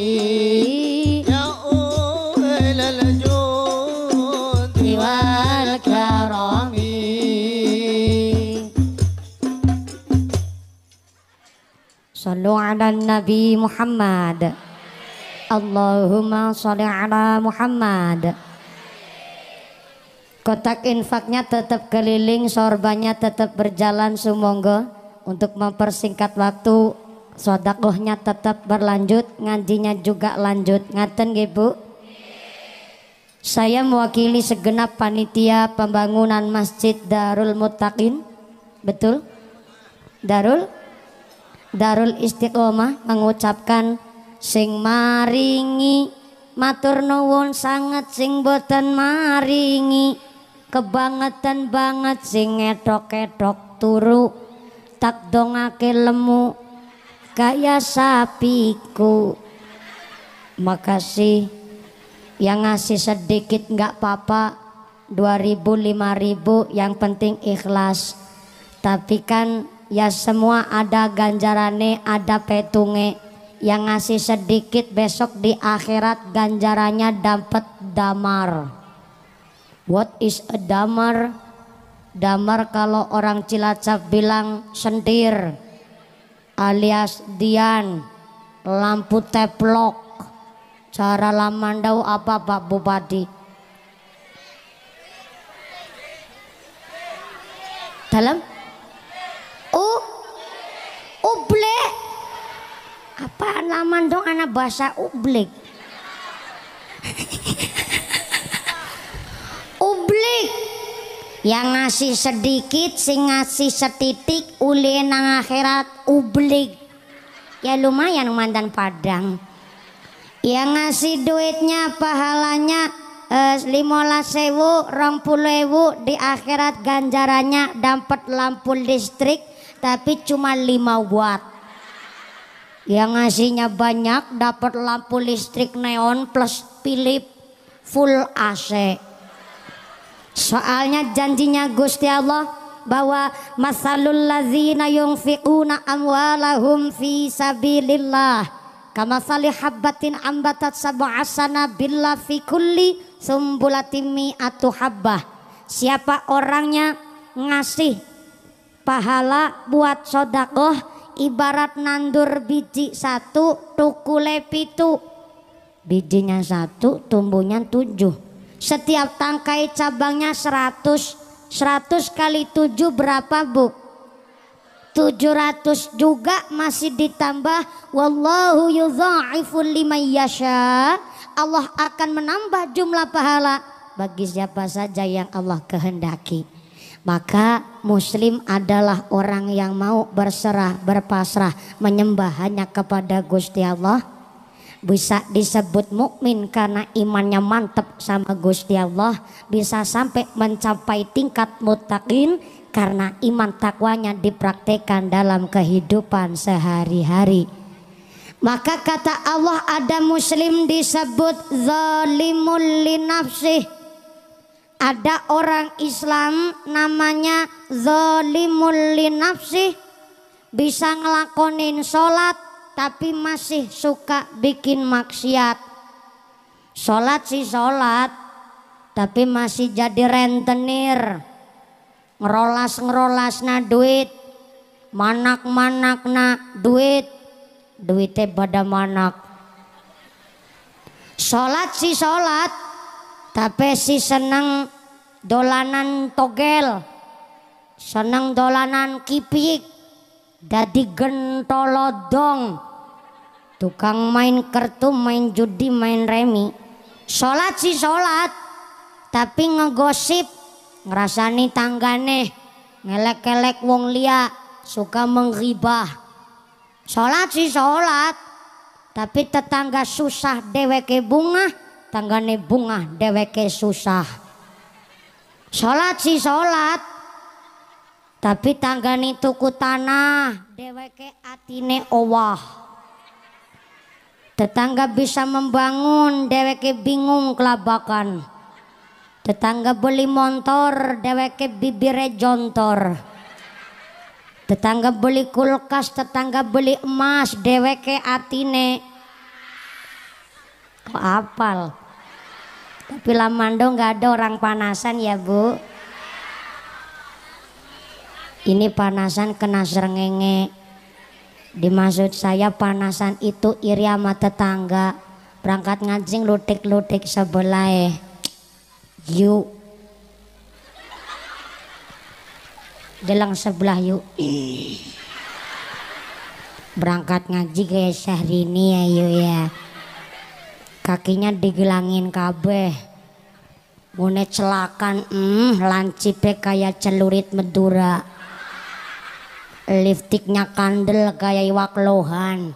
ya uhailal judi wal karami sallu ala nabi Muhammad Allahumma sholli ala Muhammad. Kotak infaknya tetap keliling, sorbannya tetap berjalan sumonggo. Untuk mempersingkat waktu, sodakohnya tetap berlanjut, ngajinya juga lanjut. Ngaten nggih Bu? Saya mewakili segenap panitia pembangunan Masjid Darul Muttaqin. Betul? Darul Istiqomah mengucapkan sing maringi matur nuwun sanget, sing boten maringi kebangetan banget, sing ngedok-edok turu tak dongake lemu kaya sapiku. Makasih yang ngasih sedikit nggak apa-apa, 2.000 5.000 yang penting ikhlas. Tapi kan ya semua ada ganjarane, ada petunge. Yang ngasih sedikit besok di akhirat ganjarannya dapat damar. What is a damar? Damar kalau orang Cilacap bilang sendir alias dian, lampu teplok. Cara lamandau apa Pak Bupati? Dalam? Ublek. Apaan lamandong anak bahasa ublek? Ublik yang ngasih sedikit, sing ngasih setitik, uli nang akhirat ublik. Ya lumayan mantan Padang. Yang ngasih duitnya pahalanya 15.000, 20.000, di akhirat ganjarannya dapat lampu listrik tapi cuma 5 watt. Yang ngasihnya banyak dapat lampu listrik neon plus Philip full AC. Soalnya janjinya Gusti Allah bahwa masalul ladzina yunfiquna amwalahum fi sabilillah kamasali habbatin ambatat sab'a sanabila fi kulli sumbulatin mi'atu habbah. Siapa orangnya ngasih pahala buat sodakoh ibarat nandur biji 1 tukule 7, bijinya 1 tumbuhnya 7. Setiap tangkai cabangnya 100 kali 7 berapa Bu? 700 juga masih ditambah wallahu yudha'ifu liman yasha. Allah akan menambah jumlah pahala bagi siapa saja yang Allah kehendaki. Maka muslim adalah orang yang mau berserah, berpasrah, menyembah hanya kepada Gusti Allah. Bisa disebut mukmin karena imannya mantap sama Gusti Allah. Bisa sampai mencapai tingkat muttaqin karena iman takwanya dipraktekkan dalam kehidupan sehari-hari. Maka kata Allah, ada muslim disebut zalimul li nafsih. Ada orang Islam namanya zalimul li nafsih, bisa ngelakonin sholat tapi masih suka bikin maksiat. Sholat sih sholat, tapi masih jadi rentenir, ngerolas na duit, manak na duit, duitnya pada manak. Sholat sih sholat, tapi si seneng dolanan togel, seneng dolanan kipik, dadi gentolodong, tukang main kartu, main judi, main remi. Sholat sih sholat, tapi ngegosip, ngerasani tanggane, ngelek-kelek wong lia, suka menggibah. Sholat sih sholat, tapi tetangga susah deweke bunga, tanggane bunga deweke susah. Sholat sih sholat, tapi tanggane tuku tanah, deweke atine owah. Tetangga bisa membangun, deweke bingung kelabakan. Tetangga beli motor, deweke bibire jontor. Tetangga beli kulkas, tetangga beli emas, deweke atine kok apal. Tapi Lamando nggak ada orang panasan ya Bu. Ini panasan kena srengenge. Dimaksud saya panasan itu iri sama tetangga, berangkat ngajing lutik-lutik sebelah yuk delang sebelah yuk berangkat ngaji kayak Syahrini ya yuk ya, kakinya digelangin kabeh, mune celakan lancipe kayak celurit Madura, lipstiknya kandel kayak iwak lohan,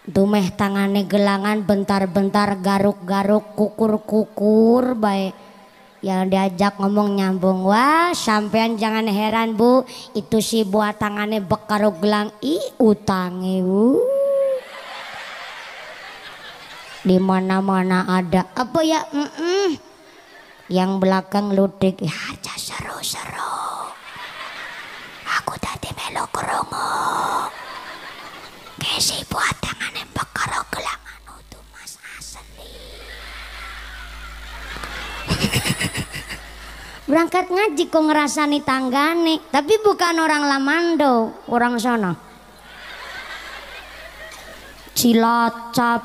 dumeh tangane gelangan bentar-bentar garuk-garuk kukur-kukur baik. Yang diajak ngomong nyambung, wah sampean jangan heran Bu, itu sih buat tangannya bekaruk gelang utange Bu. Di mana-mana ada apa ya? Yang belakang ludik ya aja seru-seru. Aku tadi melo krungu. Kesi buat tangannya bekaruk gelang itu Mas asli. Berangkat ngaji kok ngerasani tanggane, tapi bukan orang Lamando, orang sana. Cilacap.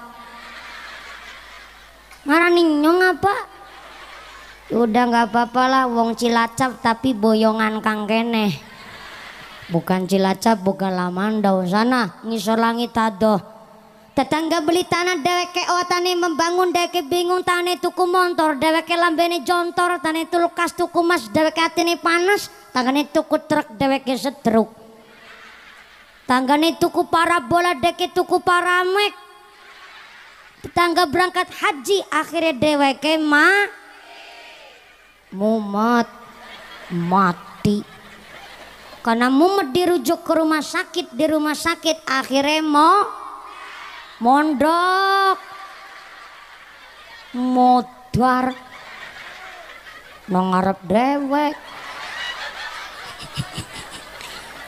Ngarani nyong apa? Udah nggak apa-apa lah, wong Cilacap tapi boyongan kang kene. Bukan Cilacap, bukan Lamando, sana ngisor langit adoh. Tetangga beli tanah deweke otane membangun, deweke bingung tane tuku motor, deweke lambene jontor, tane tulkas tuku mas, deweke atine panas, tanggane tuku truk, deweke setruk. Tanggane tuku parabola, deweke tuku paramek. Tetangga berangkat haji, akhirnya deweke mumet mati. Karena mumet dirujuk ke rumah sakit, di rumah sakit akhirnya mondok modar ngarep dewek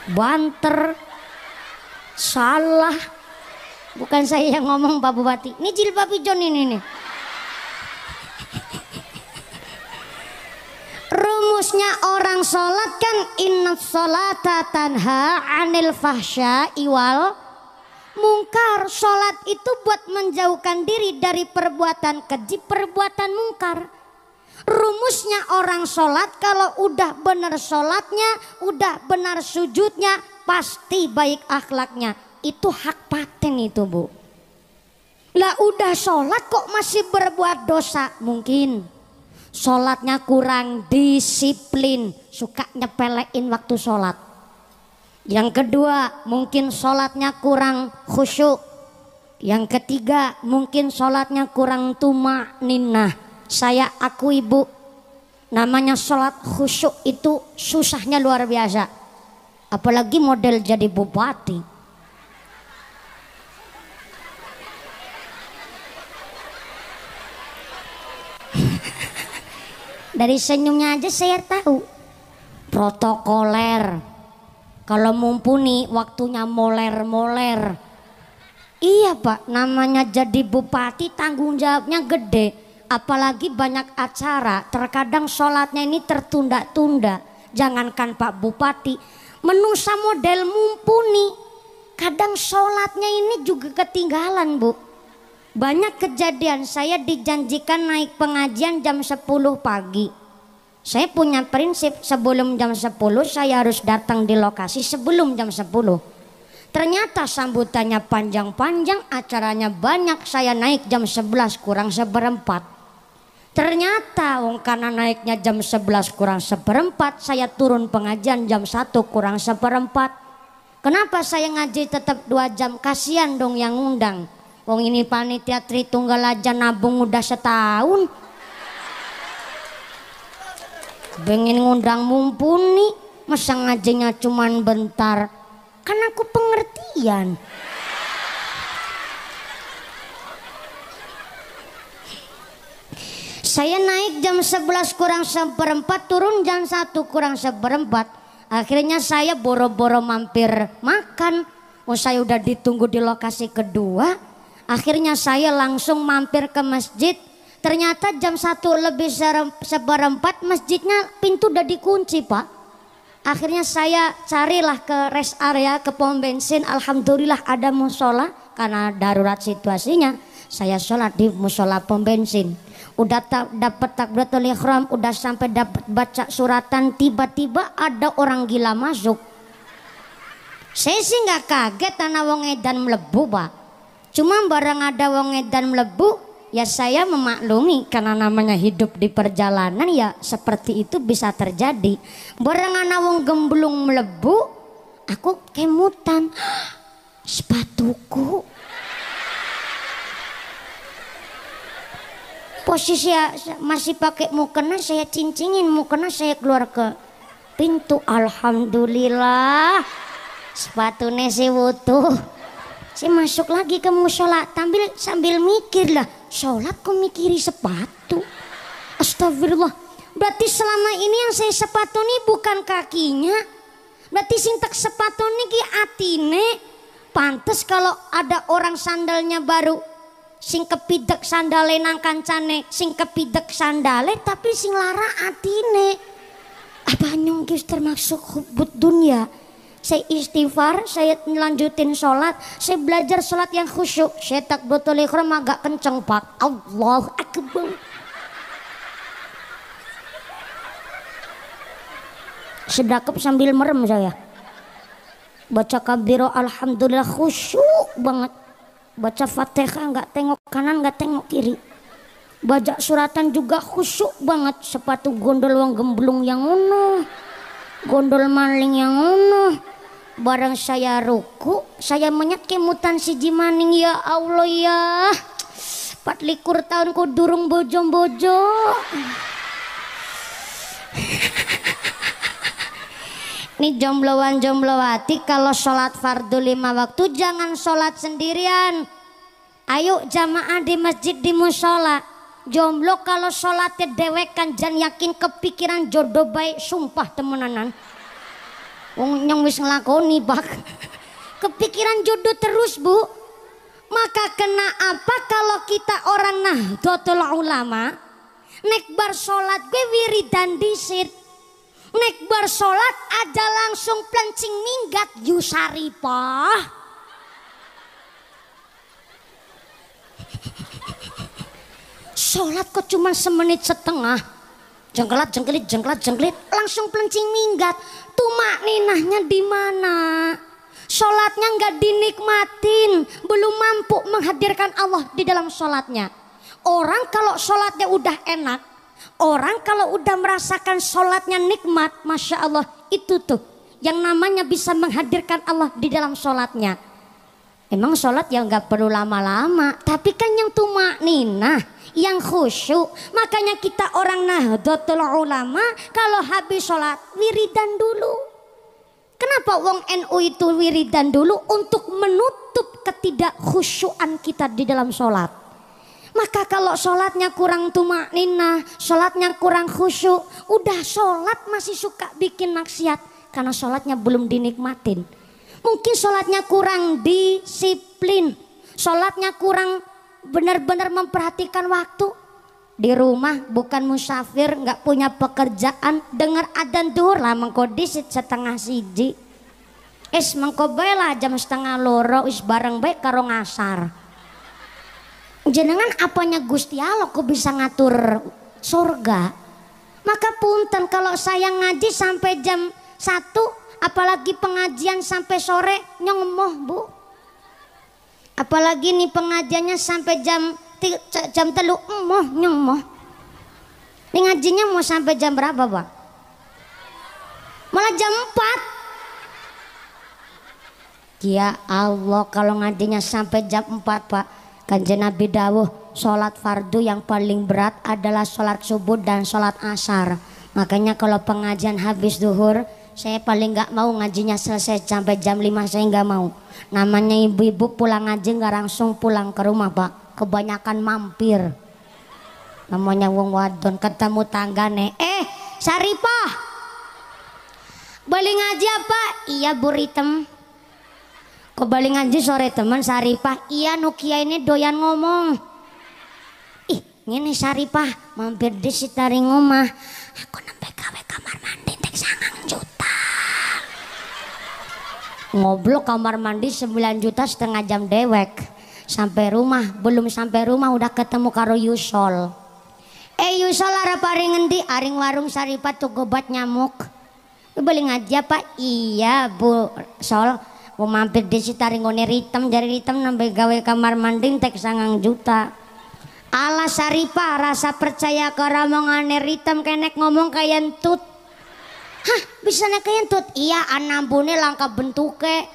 banter salah. Bukan saya yang ngomong Pak Bupati, ini jilbab ijon ini nih. Rumusnya orang sholat kan inna sholata tanha anil fahsya'i wal mungkar. Sholat itu buat menjauhkan diri dari perbuatan keji, perbuatan mungkar. Rumusnya orang sholat, kalau udah benar sholatnya, udah benar sujudnya, pasti baik akhlaknya. Itu hak paten itu Bu. Lah udah sholat kok masih berbuat dosa? Mungkin sholatnya kurang disiplin, suka nyepelein waktu sholat. Yang kedua mungkin sholatnya kurang khusyuk. Yang ketiga mungkin sholatnya kurang tumaninah. Saya akui Bu, namanya sholat khusyuk itu susahnya luar biasa. Apalagi model jadi bupati. Dari senyumnya aja saya tahu protokoler. Kalau mumpuni waktunya moler-moler. Iya Pak, namanya jadi bupati tanggung jawabnya gede. Apalagi banyak acara, terkadang sholatnya ini tertunda-tunda. Jangankan Pak Bupati, menusa model mumpuni, kadang sholatnya ini juga ketinggalan Bu. Banyak kejadian, saya dijanjikan naik pengajian jam 10 pagi. Saya punya prinsip sebelum jam 10 saya harus datang di lokasi sebelum jam 10. Ternyata sambutannya panjang-panjang, acaranya banyak, saya naik jam 11 kurang seperempat. Ternyata karena naiknya jam 11 kurang seperempat, saya turun pengajian jam 1 kurang seperempat. Kenapa saya ngaji tetap 2 jam? Kasihan dong yang ngundang. Ini panitia Tritunggal aja nabung udah setahun. Pengen ngundang mumpuni, masa ngajinya cuman bentar. Kan aku pengertian. Saya naik jam 11 kurang seperempat, turun jam 1 kurang seperempat. Akhirnya saya boro-boro mampir makan. Saya udah ditunggu di lokasi kedua. Akhirnya saya langsung mampir ke masjid. Ternyata jam 1 lebih seperempat masjidnya pintu udah dikunci Pak. Akhirnya saya carilah ke rest area, ke pom bensin. Alhamdulillah ada musola, karena darurat situasinya. Saya sholat di musola pom bensin. Udah dapat takbiratul ihram, udah sampai dapat baca suratan, tiba-tiba ada orang gila masuk. Saya sih nggak kaget karena wong edan melebu Pak. Cuma barang ada wong edan melebu, ya saya memaklumi karena namanya hidup di perjalanan ya seperti itu bisa terjadi. Barang ana wong gemblung melebu, aku kemutan. Sepatuku. Posisi masih pakai mukena, saya cincingin mukena, saya keluar ke pintu. Alhamdulillah sepatunya sih utuh. Saya masuk lagi ke musola sambil mikir lah, sholat kok mikiri sepatu. Astagfirullah. Berarti selama ini yang saya sepatu nih bukan kakinya. Berarti sing tak sepatu nih ki atine. Pantes kalau ada orang sandalnya baru, sing kepidek sandale nang kancane, sing kepidek sandale tapi sing lara atine. Apa nyong termasuk hubud dunia? Saya istighfar, saya lanjutin sholat, saya belajar sholat yang khusyuk. Saya takbiratul ihram agak kenceng Pak. Allahu Akbar. Sedakep sambil merem saya. Baca kabiro alhamdulillah khusyuk banget. Baca Fatihah nggak tengok kanan nggak tengok kiri. Baca suratan juga khusyuk banget. Sepatu gondol wong gemblung yang ngono, gondol maling yang ngono. Barang saya ruku, saya menyat kemutan si jimaning. Ya Allah ya, 24 tahun ku durung bojo-bojo. Nih jombloan-jomblowati, kalau sholat fardu 5 waktu jangan sholat sendirian. Ayo jamaah di masjid di musola. Jomblo kalau sholatnya dewekan jangan yakin kepikiran jodoh baik, sumpah temenanan. Wong nyong wis nglakoni Pak. Kepikiran jodoh terus Bu. Maka kena apa kalau kita orang Nahdlatul Ulama, nek bar sholat gue wiridan disit. Nek bar sholat aja langsung plencing minggat yusaripah. Sholat kok cuma semenit setengah. jengkelat jengkelit langsung pelencing minggat. Tumak ninahnya di mana? Sholatnya nggak dinikmatin, belum mampu menghadirkan Allah di dalam sholatnya. Orang kalau sholatnya udah enak, orang kalau udah merasakan sholatnya nikmat, masya Allah, itu tuh yang namanya bisa menghadirkan Allah di dalam sholatnya. Emang sholat ya nggak perlu lama-lama, tapi kan yang tumak ninah, yang khusyuk. Makanya kita orang Nahdlatul Ulama kalau habis sholat wiridan dulu. Kenapa wong NU itu wiridan dulu? Untuk menutup ketidakkhusyuan kita di dalam sholat. Maka kalau sholatnya kurang tumak ninah, sholatnya kurang khusyuk, udah sholat masih suka bikin maksiat karena sholatnya belum dinikmatin. Mungkin sholatnya kurang disiplin, sholatnya kurang benar-benar memperhatikan waktu. Di rumah bukan musafir, nggak punya pekerjaan, dengar adzan duhur lah mengkodisit setengah siji. Mengkobela jam setengah loro wis bareng baik karo ngasar. Jenengan apanya Gusti Allah kok bisa ngatur surga? Maka punten kalau saya ngaji sampai jam 1, apalagi pengajian sampai sore nyomoh bu. Apalagi nih pengajiannya sampai jam 3 emoh nyomoh. Ini ngajinya mau sampai jam berapa pak? Malah jam 4. Ya Allah, kalau ngajinya sampai jam 4 pak, Kanjeng Nabi dawuh sholat fardu yang paling berat adalah sholat subuh dan sholat asar. Makanya kalau pengajian habis duhur, saya paling nggak mau ngajinya selesai sampai jam 5, saya nggak mau. Namanya ibu-ibu pulang ngaji nggak langsung pulang ke rumah pak, kebanyakan mampir. Namanya wong wadon ketemu tanggane, Saripah balik ngaji apa? Iya Bu Ritem. Kok balik ngaji sore teman Saripah? Iya Nukia ini doyan ngomong. Ih ini Saripah mampir di sitari ngomah. Aku nembe gawe kamar mandi tek 9 juta. Ngoblok kamar mandi 9 juta setengah jam dewek. Sampai rumah, belum sampai rumah udah ketemu karo Yusol. Yusol arep paring ngendi? Aring warung Saripah tuh gobat nyamuk. Beli ngaji apa? Iya Bu Sol. Mau mampir di sitari ngone Ritem, jari Ritem nambah gawe kamar mandi tek 9 juta. Ala Saripah rasa percaya karo omongane Ritem kenek ngomong kaya entut. Hah, bisanya kaya entut? Iya, anambune langka bentuke.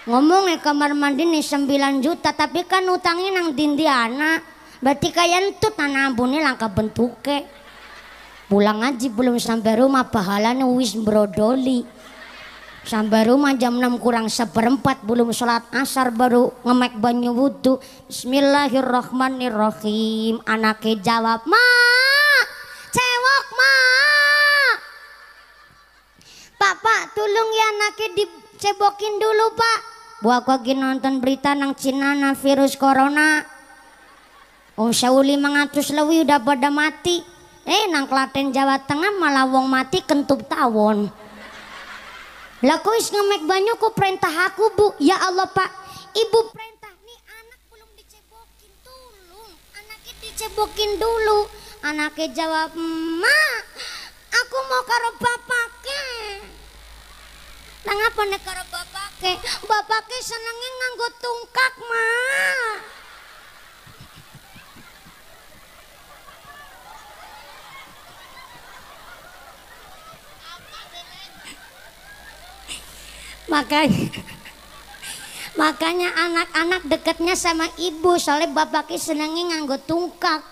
Ngomongnya kamar mandi nih 9 juta, tapi kan utangnya nang dindiana. Berarti kaya entut anambune langka bentuke. Pulang ngaji belum sampai rumah pahalanya wis brodoli. Sampai rumah jam 6 kurang 1/4, belum sholat asar baru ngemek banyu wudhu. Bismillahirrahmanirrahim. Anaknya jawab, "Ma, cewek ma." Pak, tolong ya anaknya dicebokin dulu pak. Bu aku lagi nonton berita nang Cina na virus corona. Sauli 500 lebih udah pada mati. Nang Klaten Jawa Tengah malah wong mati kentut tawon. Lah kok is ngemek banyu kok perintah aku bu? Ya Allah pak, ibu perintah nih anak belum dicebokin, tolong anaknya dicebokin dulu. Anaknya jawab, "Ma, aku mau karo bapake." Nah ngapa nih karo bapake? Bapake senengnya nganggo tungkak ma. Makanya anak-anak dekatnya sama ibu, soalnya bapaknya senengnya nganggo tungkak,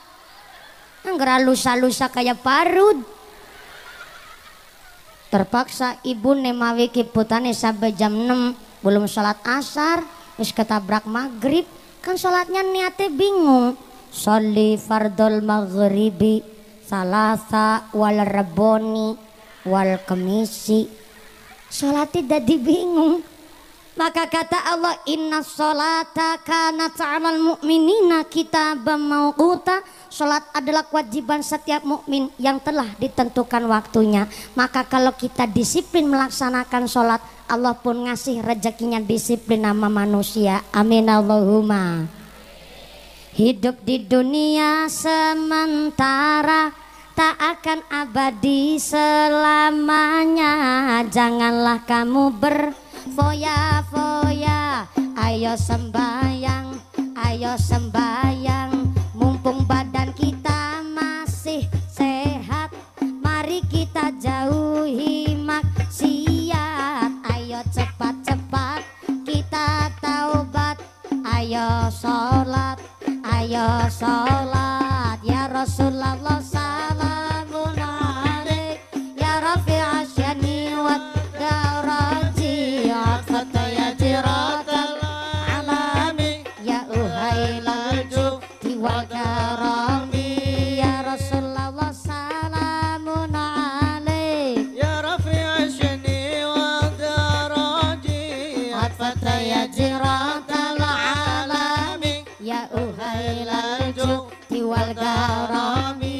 ngeralus-alusa kayak parut. Terpaksa ibu nemawi kiputane sampai jam 6 belum sholat asar, terus ketabrak maghrib. Kan sholatnya niatnya bingung. Sholli fardol maghribi salasa wal reboni wal kemisi. Sholatnya jadi bingung. Maka kata Allah, inna sholata kanat 'alal mu'minina kitaban mauquta. Sholat adalah kewajiban setiap mukmin yang telah ditentukan waktunya. Maka kalau kita disiplin melaksanakan sholat, Allah pun ngasih rezekinya disiplin sama manusia. Amin Allahumma. Hidup di dunia sementara, tak akan abadi selamanya. Janganlah kamu berfoya-foya. Ayo sembayang, ayo sembayang, mumpung badan kita masih sehat. Mari kita jauhi maksiat. Ayo cepat-cepat kita taubat. Ayo sholat, ayo sholat. Ya Rasulullah salamun alaik, ya Rafi'a syani wa daraji, atfata ya jiratal alami, ya uhailal judi wal karami. Ya Rasulullah salamun alaik,
ya Rafi'a syani wa daraji, atfata ya jiratal alami,
ya uhailal judi wal karami.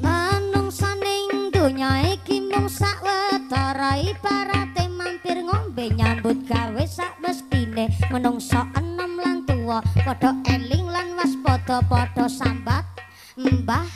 Manungsa ning donya iki mung sawetara, ibarate mampir ngombe nyambut gawe sak mestine. Menungsa enom lan tuwa padha eling lan waspada, padha sambat mbah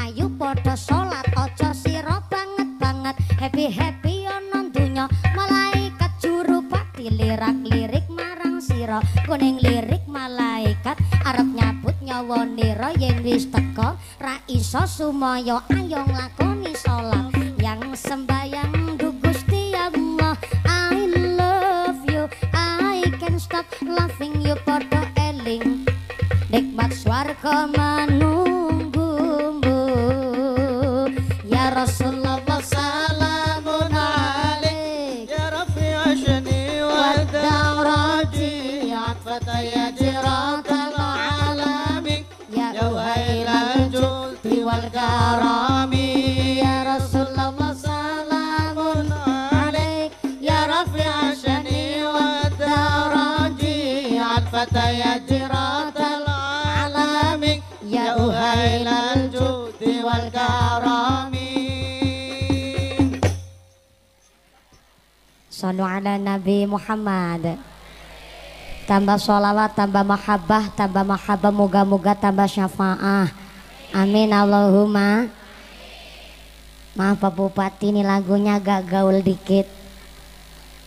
ayu padha salat. Aja sira banget-banget happy-happy ana donya. Malaikat juru pati lirak-lirik marang sira, kuning lirik malaikat arep nyabut nyawa nira. Yen wis teka ra iso sumaya, ayo nglakoni salat. Yang sembayang du Gusti Allah, I love you, I can't stop loving you. Padha eling nikmat swarga menunggumu. Ya Rasulullah salamun alaik,
ya Rafi'a syani wa daraji, atfata ya jiratal alami,
ya
ya uhailal judi wal karami.
Ya Rasulullah salamun alaik,
ya Rafi'a syani wa daraji, atfata ya jiratal alami, ya uhailal judi wal karami.
Sallu ala Nabi Muhammad. Tambah sholawat, tambah mahabbah, moga-moga tambah syafaah. Amin Allahumma. Maaf Pak Bupati, ini lagunya agak gaul dikit.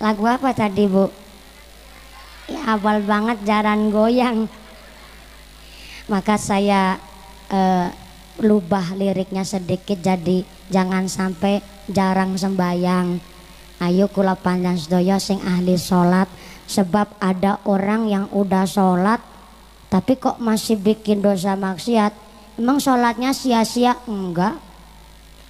Lagu apa tadi Bu? Ya awal banget, jaran goyang. Maka saya lubah liriknya sedikit, jadi jangan sampai jarang sembayang. Ayo kula panjang sedaya sing ahli sholat. Sebab ada orang yang udah sholat tapi kok masih bikin dosa maksiat. Emang sholatnya sia-sia? Enggak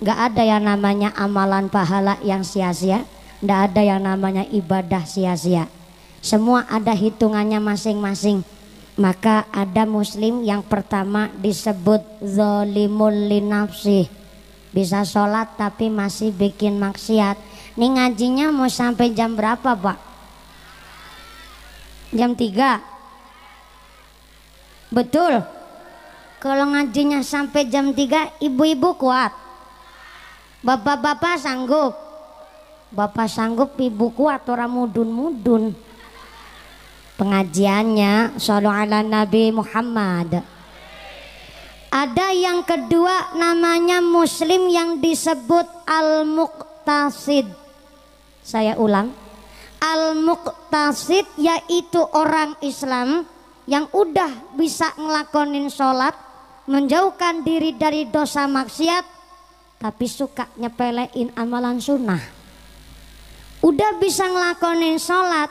ada yang namanya amalan pahala yang sia-sia. Enggak ada yang namanya ibadah sia-sia. Semua ada hitungannya masing-masing. Maka ada muslim yang pertama disebut zolimul linafsih. Bisa sholat tapi masih bikin maksiat. Nih ngajinya mau sampai jam berapa Pak? Jam 3? Betul? Kalau ngajinya sampai jam 3 ibu-ibu kuat? Bapak-bapak sanggup? Bapak sanggup, ibu kuat, orang mudun-mudun. Pengajiannya shollu ala Nabi Muhammad. Ada yang kedua namanya muslim yang disebut al-muqtasid. Saya ulang, al-muqtasid yaitu orang Islam yang udah bisa ngelakonin sholat, menjauhkan diri dari dosa maksiat, tapi suka nyepelein amalan sunnah. Udah bisa ngelakonin sholat,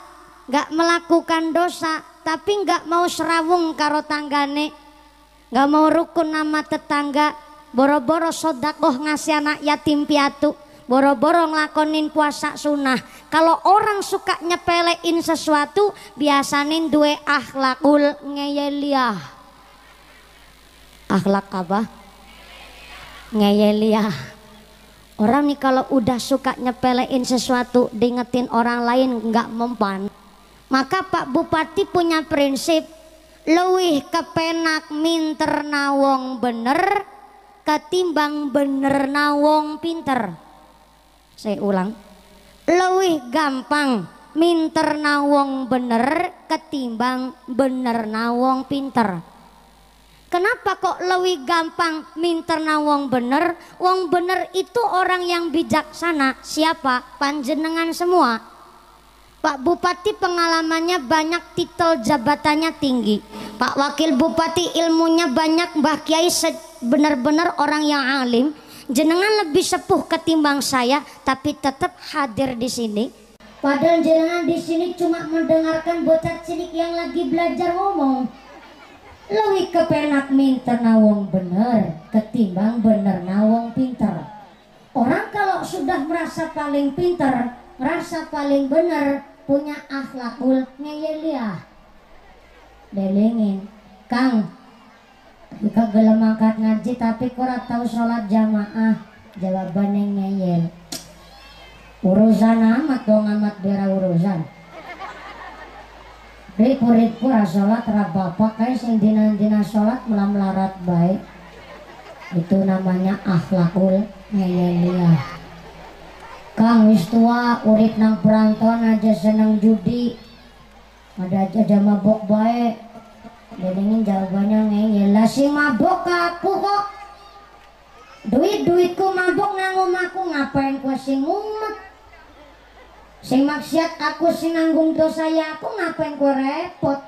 gak melakukan dosa, tapi gak mau serawung karo tanggane, gak mau rukun nama tetangga, boro-boro sodakoh ngasih anak yatim piatu, boro-boro ngelakonin puasa sunnah. Kalau orang suka nyepelein sesuatu, biasanin duwe akhlakul ngeyeliah. Akhlak apa? Ngeyeliah. Orang nih kalau udah suka nyepelein sesuatu, diingetin orang lain nggak mempan. Maka Pak Bupati punya prinsip, leuwih kepenak minter nawong bener ketimbang bener nawong pinter. Saya ulang, leuwih gampang minter nawong bener ketimbang bener nawong pinter. Kenapa kok lebih gampang minterna wong bener? Wong bener itu orang yang bijaksana. Siapa? Panjenengan semua. Pak Bupati pengalamannya banyak, titel jabatannya tinggi. Pak Wakil Bupati ilmunya banyak, Mbah Kiai benar-benar orang yang alim. Jenengan lebih sepuh ketimbang saya, tapi tetap hadir di sini. Padahal jenengan di sini cuma mendengarkan bocah cilik yang lagi belajar ngomong. Lebih kepenak minter nawong bener ketimbang bener nawong pinter. Orang kalau sudah merasa paling pinter, merasa paling bener, punya akhlakul ngeyeliah. Delengin, Kang, jika gelem angkat ngaji tapi kurang tahu sholat jamaah, jawabannya ngeyel. Urusan amat dong, amat bera urusan. Murid-muridku sholat bapak kayak sing dina sholat melarat baik. Itu namanya akhlakul ngeyeliah. Kang wis tua urip nang perantauan aja seneng judi, ada aja mabok baik. Jadi jawabannya ngeyel. Lah si mabok aku kok duitku mabok nang omahku, ngapain ku sing ngumet? Sing maksiat aku sing nanggung dosa ya aku, ngapain ku repot?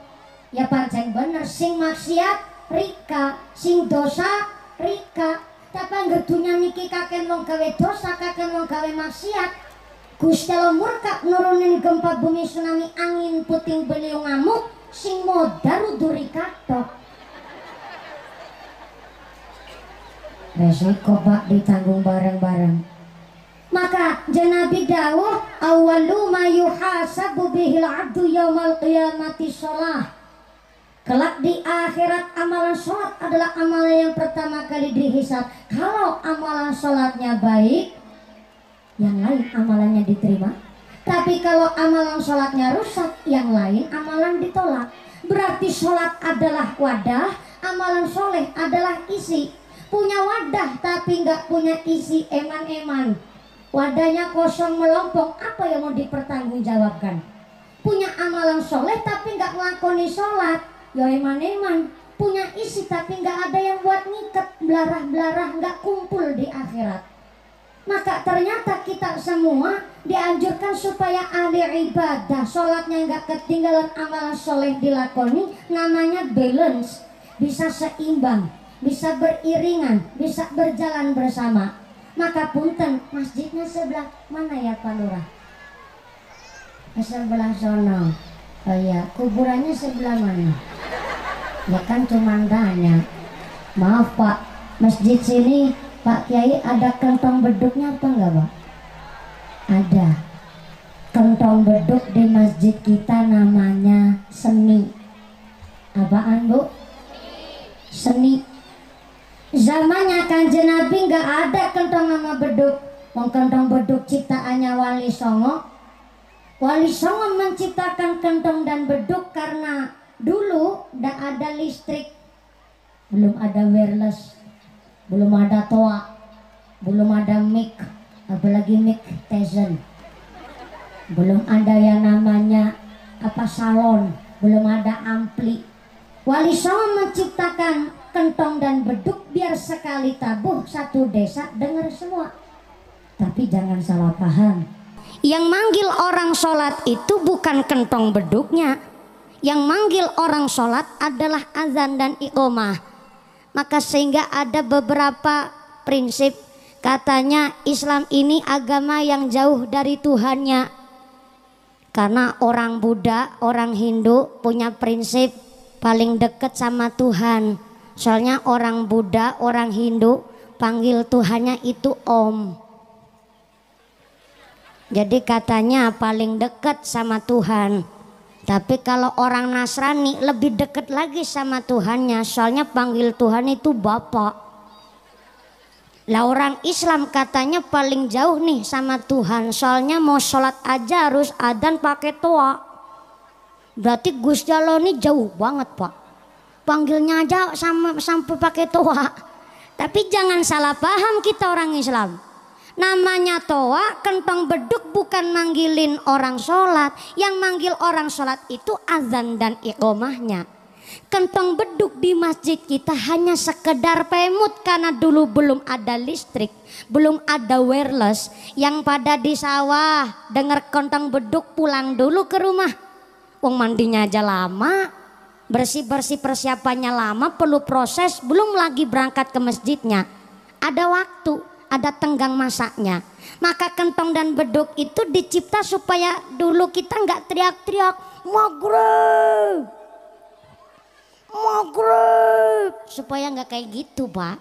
Ya pancen bener sing maksiat Rika, sing dosa Rika. Tapi anggerdunya niki kakek wong gawe dosa, kakek wong gawe maksiat. Gusti Allah murka nurunin gempa bumi tsunami angin puting beliung ngamuk, sing modar uduri katok. Resiko bak ditanggung bareng-bareng. Maka Nabi dawuh awwalu ma yuhasabu bihil abdu yaumal qiyamati sholah. Kelak di akhirat amalan sholat adalah amalan yang pertama kali dihisab. Kalau amalan sholatnya baik, yang lain amalannya diterima. Tapi kalau amalan sholatnya rusak, yang lain amalan ditolak. Berarti sholat adalah wadah, amalan soleh adalah isi. Punya wadah tapi nggak punya isi, eman-eman. Wadahnya kosong melompong, apa yang mau dipertanggungjawabkan? Punya amalan soleh tapi nggak ngelakoni sholat, ya eman-eman. Punya isi tapi nggak ada yang buat ngikat, belarah-belarah, nggak kumpul di akhirat. Maka ternyata kita semua dianjurkan supaya ahli ibadah, sholatnya nggak ketinggalan, amalan soleh dilakoni. Namanya balance, bisa seimbang, bisa beriringan, bisa berjalan bersama. Maka punten, masjidnya sebelah mana ya Pak Lurah? Sebelah sono. Oh iya, kuburannya sebelah mana? Ya kan cuma tanya. Maaf Pak, masjid sini Pak Kiai ada kentong beduknya apa enggak Pak? Ada. Kentong beduk di masjid kita namanya seni. Apaan Bu? Seni. Zamannya Kanjeng Nabi nggak ada kentong nama beduk. Wong kentong beduk ciptaannya Wali Songo. Wali Songo menciptakan kentong dan beduk karena dulu nggak ada listrik, belum ada wireless, belum ada toa, belum ada mic, apalagi mic Tyson, belum ada yang namanya salon, belum ada ampli. Wali Songo menciptakan kentong dan beduk biar sekali tabuh satu desa dengar semua. Tapi jangan salah paham, yang manggil orang sholat itu bukan kentong beduknya. Yang manggil orang sholat adalah azan dan iqomah. Maka sehingga ada beberapa prinsip. Katanya Islam ini agama yang jauh dari Tuhannya. Karena orang Buddha, orang Hindu punya prinsip paling dekat sama Tuhan. Soalnya orang Buddha, orang Hindu panggil Tuhannya itu Om. Jadi katanya paling dekat sama Tuhan. Tapi kalau orang Nasrani lebih dekat lagi sama Tuhannya. Soalnya panggil Tuhan itu Bapak. Lah orang Islam katanya paling jauh nih sama Tuhan. Soalnya mau sholat aja harus adzan pakai toa. Berarti Gusti Allah ini jauh banget Pak. Panggilnya aja sampai pakai toa. Tapi jangan salah paham kita orang Islam. Namanya toa, kentong beduk bukan manggilin orang sholat. Yang manggil orang sholat itu azan dan iqomahnya. Kentong beduk di masjid kita hanya sekedar pemut karena dulu belum ada listrik, belum ada wireless. Yang pada di sawah denger kentong beduk pulang dulu ke rumah. Wong mandinya aja lama, bersih-bersih persiapannya lama, perlu proses, belum lagi berangkat ke masjidnya. Ada waktu, ada tenggang masaknya. Maka kentong dan beduk itu dicipta supaya dulu kita nggak teriak-teriak maghrib, maghrib, supaya nggak kayak gitu, Pak.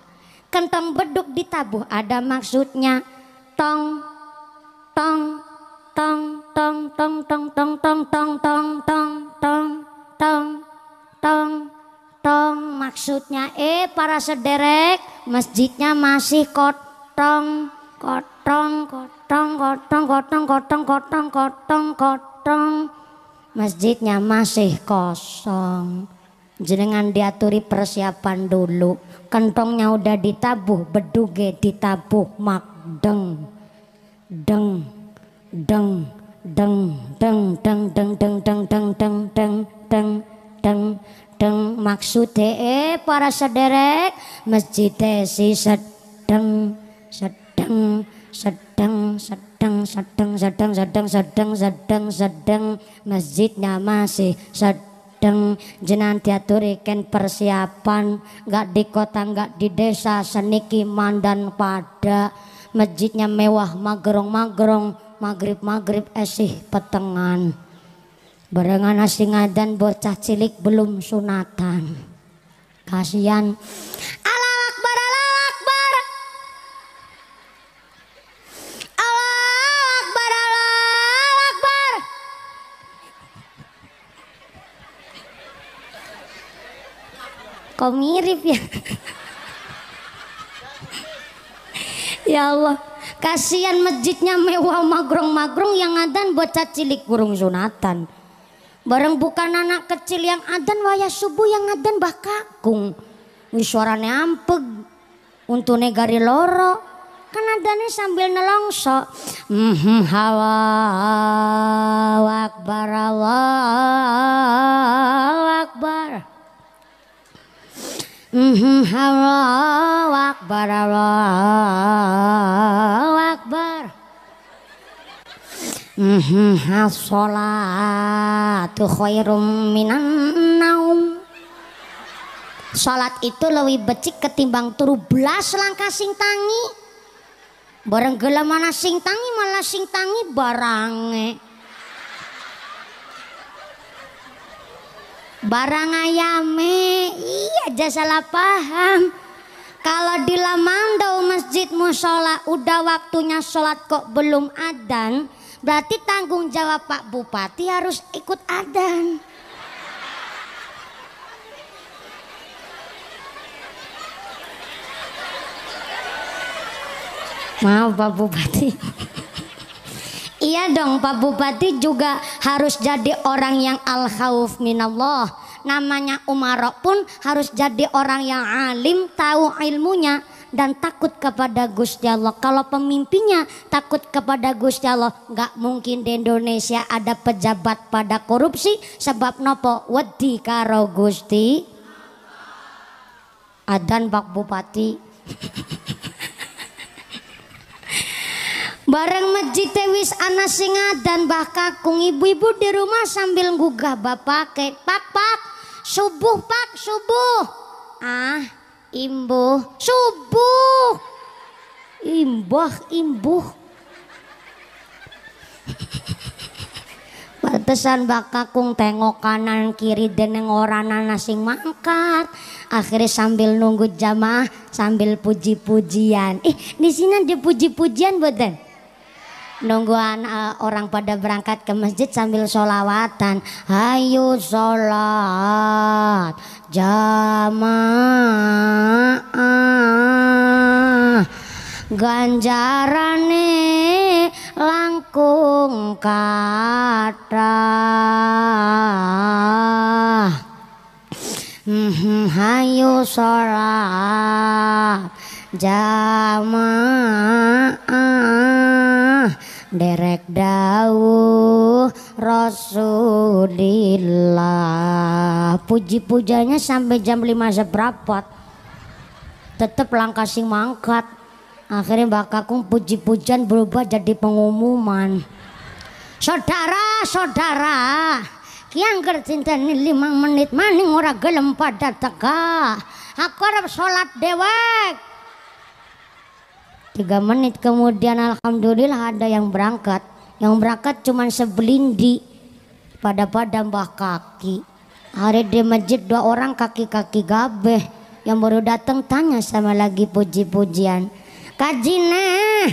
Kentong beduk ditabuh ada maksudnya. Tong tong tong tong tong tong tong tong tong tong tong tong tong tong tong, maksudnya para sederek, masjidnya masih kotong kotong kotong kotong kotong kotong kotong kotong kotong, masjidnya masih kosong. Jenengan diaturi persiapan dulu, kentongnya udah ditabuh, beduge ditabuh, mak deng deng deng deng deng deng deng deng deng deng deng deng deng deng deng, maksudnya para sederek, masjid si sedeng sedeng sedeng sedeng sedeng sedeng sedeng sedeng sedeng sedeng, masjidnya masih sedeng. Jenengan diaturikan persiapan, nggak di kota nggak di desa, seniki mandan pada masjidnya mewah, magerong-magerong, maghrib-maghrib esih petengan. Barengan asing ngadan bocah cilik belum sunatan. Kasihan. Allahu Akbar, Allahu Akbar. Allahu Akbar, Allahu Akbar. Kok mirip ya? Ya Allah, kasihan masjidnya mewah, magrong-magrong, yang adan bocah cilik burung sunatan. Bareng bukan anak kecil yang adan waya subuh, yang adan bakakung. Wis suarane ampeg, untune gari loro, kan adane sambil nelongso. Allahu Akbar, Allahu Akbar. Allahu Akbar, Allahu Akbar. As-sholatu khairum minan naum. Salat itu lebih becik ketimbang turu belas langkah sing tangi. Bareng geula mana sing tangi, malah sing tangi barange. Barang ayame, iya aja salah paham. Kalau di Lamandau masjid musola udah waktunya sholat kok belum adzan, berarti tanggung jawab Pak Bupati harus ikut adzan. Maaf Pak Bupati. Iya dong, Pak Bupati juga harus jadi orang yang al-khauf minallah. Namanya umarok pun harus jadi orang yang alim, tahu ilmunya dan takut kepada Gusti Allah. Kalau pemimpinnya takut kepada Gusti Allah, nggak mungkin di Indonesia ada pejabat pada korupsi. Sebab nopo wedi karo Gusti. Adan Pak Bupati. Bareng masjid wis ana sing adan, Mbah Kakung ibu-ibu di rumah sambil gugah bapak ke pak subuh pak subuh. Ah imbuh subuh, imbuh. Pantesan Mbah Kakung tengok kanan kiri deneng orang sing mangkat. Akhirnya sambil nunggu jamaah sambil puji-pujian. Di sini ada puji-pujian boten? Nungguan orang pada berangkat ke masjid sambil sholawatan. Hayu sholat jamaah, ganjarane langkung kathah. Hayu sholat jamaah, derek dawuh Rasulillah. Puji-pujanya sampai jam 5 seperempat. Tetep langkah sing mangkat. Akhirnya Mbak Kakung puji-pujian berubah jadi pengumuman. Saudara-saudara, kiang kercintani 5 menit maning ora gelem pada teka. Aku harap sholat dewek. 3 menit kemudian alhamdulillah ada yang berangkat. Yang berangkat cuman sebelindi pada Mbah Kaki. Hari di masjid 2 orang kaki-kaki gabeh. Yang baru datang tanya sama lagi puji-pujian. Kaji nah,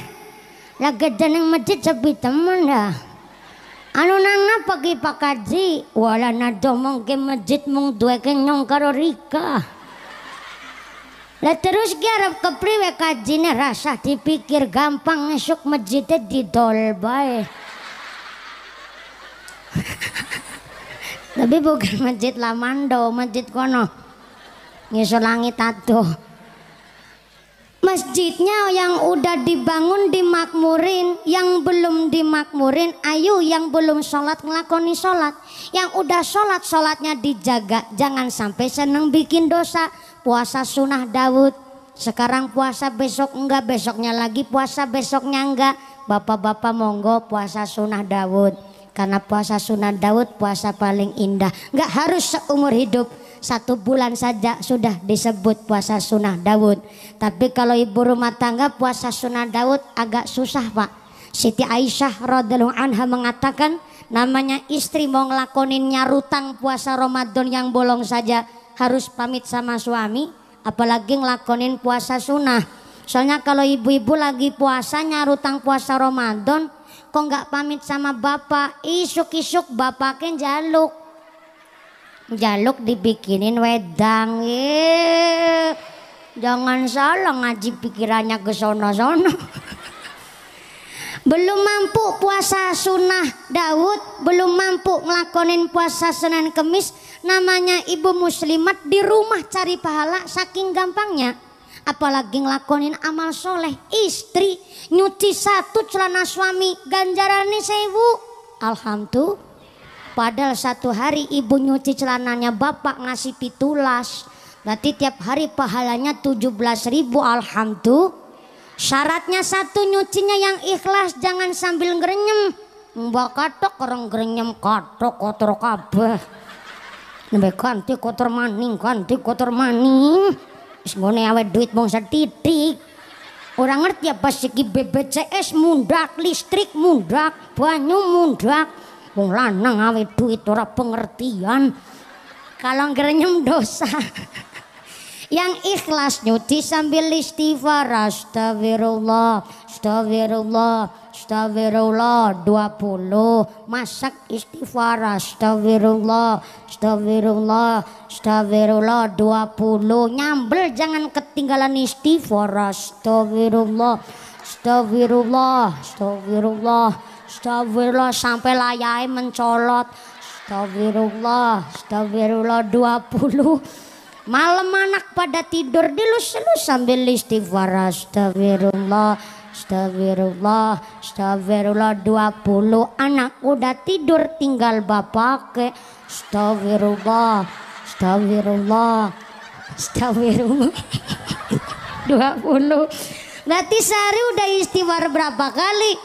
lagi jeneng masjid sepi temen dah. Anu nang pagi Pak Kaji, wala nado mongke masjid mung duweke nyong karo Rika. Lah terus ki arep kepriwe kajine rasa dipikir gampang esuk masjidnya didol bae. Tapi bukan masjid Lamando, masjid kono. Ngisor langit atuh. Masjidnya yang udah dibangun dimakmurin, yang belum dimakmurin ayo yang belum sholat ngelakoni sholat, yang udah sholat sholatnya dijaga, jangan sampai seneng bikin dosa. Puasa sunnah Daud, sekarang puasa besok enggak, besoknya lagi puasa besoknya enggak. Bapak-bapak monggo puasa sunnah Daud, karena puasa sunnah Daud puasa paling indah, enggak harus seumur hidup. 1 bulan saja sudah disebut puasa sunnah Daud. Tapi kalau ibu rumah tangga puasa sunnah Daud agak susah Pak. Siti Aisyah radhiyallahu anha mengatakan namanya istri mau ngelakonin nyarutang puasa Ramadan yang bolong saja harus pamit sama suami, apalagi ngelakonin puasa sunnah. Soalnya kalau ibu-ibu lagi puasa nyarutang puasa Ramadan kok nggak pamit sama bapak, isuk-isuk bapaknya jaluk dibikinin wedang. Jangan salah ngaji pikirannya ke sono-sono. Belum mampu puasa sunnah Daud, belum mampu ngelakonin puasa Senin Kemis, namanya ibu muslimat di rumah cari pahala saking gampangnya. Apalagi ngelakonin amal soleh. Istri nyuci 1 celana suami ganjarannya 1000. Alhamdulillah. Padahal 1 hari ibu nyuci celananya bapak ngasih 17. Berarti tiap hari pahalanya 17.000. Alhamdulillah. Syaratnya 1 nyucinya yang ikhlas, jangan sambil grenyem. Mbak katok orang grenyem katok kotor kabeh. Nembe ganti kotor maning, ganti kotor maning. Wis ngene awet duit mung setitik. Orang ngerti apa sih BPJS mundak, listrik mundak, banyu mundak. Wong lanang awe duit ora pengertian. Kalau grenyem dosa. Yang ikhlas nyuci sambil istighfar, astagfirullah, astagfirullah, astagfirullah 20. Masak istighfar, astagfirullah, astagfirullah, astagfirullah 20. Nyambel jangan ketinggalan istighfar, astagfirullah, astagfirullah, astagfirullah, astagfirullah sampai layai mencolot. Astagfirullah, astagfirullah 20. Malam anak pada tidur dilus-lus sambil istighfar, astagfirullah, astagfirullah, astagfirullah 20. Anak udah tidur tinggal bapak astagfirullah, astagfirullah, astagfirullah 20. Berarti sehari udah istighfar berapa kali?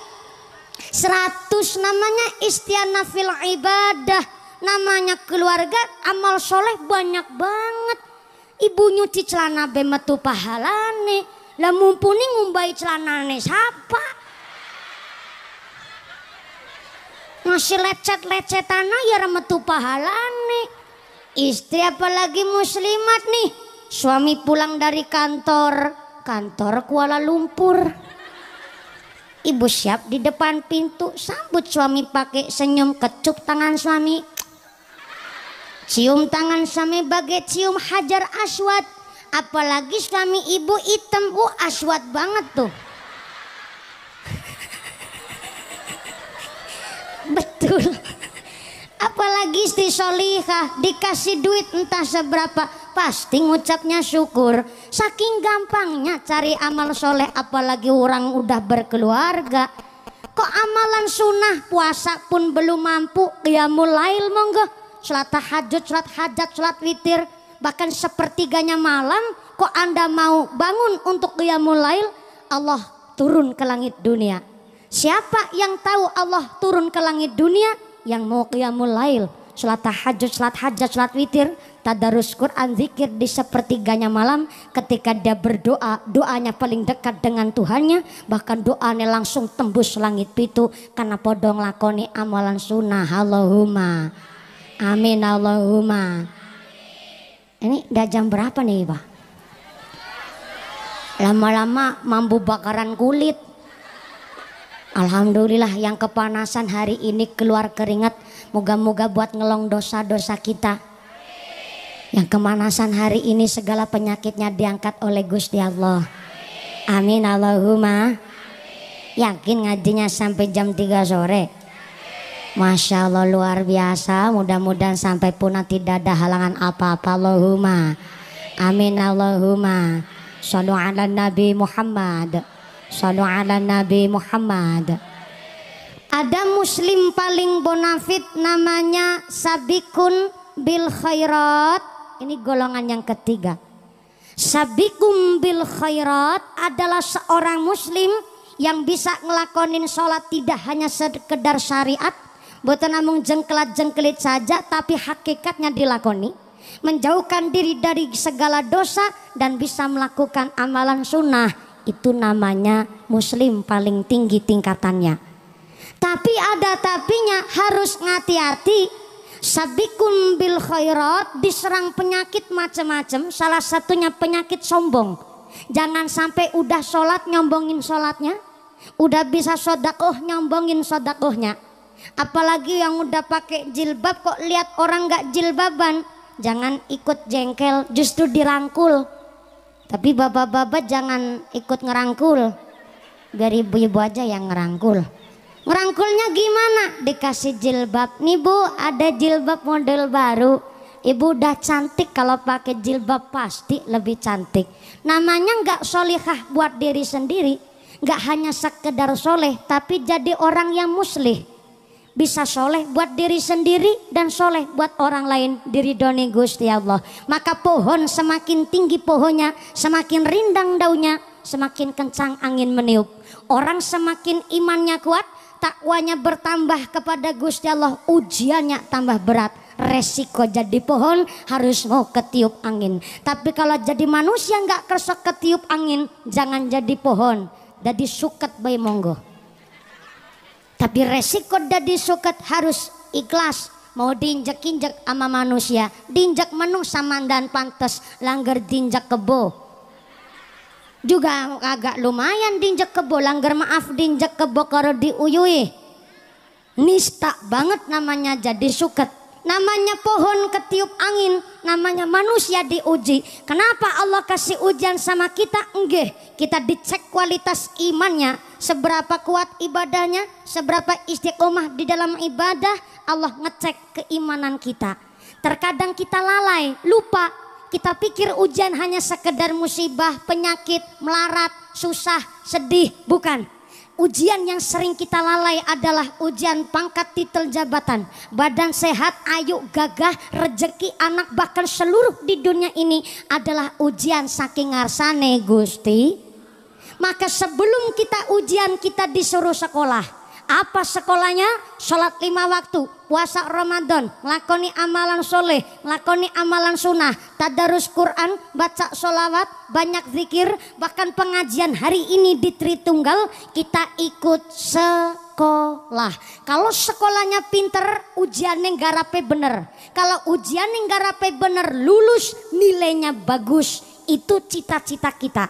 100. Namanya istianah fil ibadah, namanya keluarga amal soleh banyak banget. Ibu nyuci celana be metu pahalane, lah mumpuni ngumbai celanane siapa? Ngasih lecet-lecetan ya metu pahalane. Istri apalagi muslimat nih, suami pulang dari kantor Kuala Lumpur. Ibu siap di depan pintu, sambut suami pakai senyum, kecup tangan suami, cium tangan suami bagai cium hajar aswad. Apalagi suami ibu hitam, aswad banget tuh. Betul. Apalagi istri solihah dikasih duit entah seberapa, pasti ngucapnya syukur. Saking gampangnya cari amal soleh, apalagi orang udah berkeluarga. Kok amalan sunnah puasa pun belum mampu, qiyamul lail monggo, salat tahajud, salat hajat, salat witir, bahkan sepertiganya malam kok Anda mau bangun untuk qiyamul lail? Allah turun ke langit dunia. Siapa yang tahu Allah turun ke langit dunia? Yang mau qiyamul lail, salat tahajud, salat hajat, salat witir, tadarus Quran, zikir di sepertiganya malam, ketika dia berdoa, doanya paling dekat dengan Tuhannya, bahkan doanya langsung tembus langit pitu karena podong lakoni amalan sunnah. Allahumma amin, Allahumma. Ini udah jam berapa nih Pak? Lama-lama mampu bakaran kulit. Alhamdulillah yang kepanasan hari ini keluar keringat. Moga-moga buat ngelong dosa-dosa kita. Yang kemanasan hari ini segala penyakitnya diangkat oleh Gusti Allah. Amin, Allahumma. Yakin ngajinya sampai jam 3 sore? Masya Allah luar biasa. Mudah-mudahan sampai punah tidak ada halangan apa-apa. Allahumma amin, Allahumma. Shallu ala Nabi Muhammad. Shallu ala Nabi Muhammad. Ada muslim paling bonafit namanya Sabikun bil khairat. Ini golongan yang ketiga. Sabikum bil khairat adalah seorang muslim yang bisa ngelakonin sholat tidak hanya sekedar syariat, boten namung jengkelat-jengkelit saja, tapi hakikatnya dilakoni, menjauhkan diri dari segala dosa dan bisa melakukan amalan sunnah. Itu namanya muslim paling tinggi tingkatannya. Tapi ada tapinya, harus ngati-hati. Sabikum bil khairat diserang penyakit macam-macam, salah satunya penyakit sombong. Jangan sampai udah sholat nyombongin sholatnya, udah bisa sodakoh nyombongin sodakohnya. Apalagi yang udah pakai jilbab kok lihat orang gak jilbaban, jangan ikut jengkel, justru dirangkul. Tapi bapak-bapak jangan ikut ngerangkul, biar ibu-ibu aja yang ngerangkul. Ngerangkulnya gimana? Dikasih jilbab. Nih Bu, ada jilbab model baru. Ibu udah cantik, kalau pakai jilbab pasti lebih cantik. Namanya nggak solihah buat diri sendiri, nggak hanya sekedar soleh, tapi jadi orang yang muslih. Bisa soleh buat diri sendiri dan soleh buat orang lain, diridhoni Gusti Allah. Maka pohon semakin tinggi pohonnya, semakin rindang daunnya, semakin kencang angin meniup. Orang semakin imannya kuat, takwanya bertambah kepada Gusti Allah, ujiannya tambah berat. Resiko jadi pohon harus mau ketiup angin. Tapi kalau jadi manusia nggak kersok ketiup angin, jangan jadi pohon, jadi suket bayi monggo. Tapi resiko jadi suket harus ikhlas. Mau diinjek-injek sama manusia, diinjek menung sama dan pantes, langgar diinjek kebo juga agak lumayan, diinjek kebo, langgar maaf diinjek kebo karo diuyui, nista banget namanya jadi suket. Namanya pohon ketiup angin, namanya manusia diuji. Kenapa Allah kasih ujian sama kita? Enggak, kita dicek kualitas imannya, seberapa kuat ibadahnya, seberapa istiqomah di dalam ibadah. Allah ngecek keimanan kita. Terkadang kita lalai, lupa. Kita pikir ujian hanya sekedar musibah, penyakit, melarat, susah, sedih. Bukan. Ujian yang sering kita lalai adalah ujian pangkat, titel, jabatan, badan sehat, ayu, gagah, rejeki, anak, bahkan seluruh di dunia ini adalah ujian saking ngarsane Gusti. Maka sebelum kita ujian, kita disuruh sekolah. Apa sekolahnya? Sholat 5 waktu, puasa Ramadan, lakoni amalan soleh, lakoni amalan sunnah, tadarus Quran, baca sholawat, banyak zikir, bahkan pengajian hari ini di Tritunggal kita ikut sekolah. Kalau sekolahnya pinter, ujiannya garape bener. Kalau ujiannya garape bener, lulus, nilainya bagus. Itu cita-cita kita.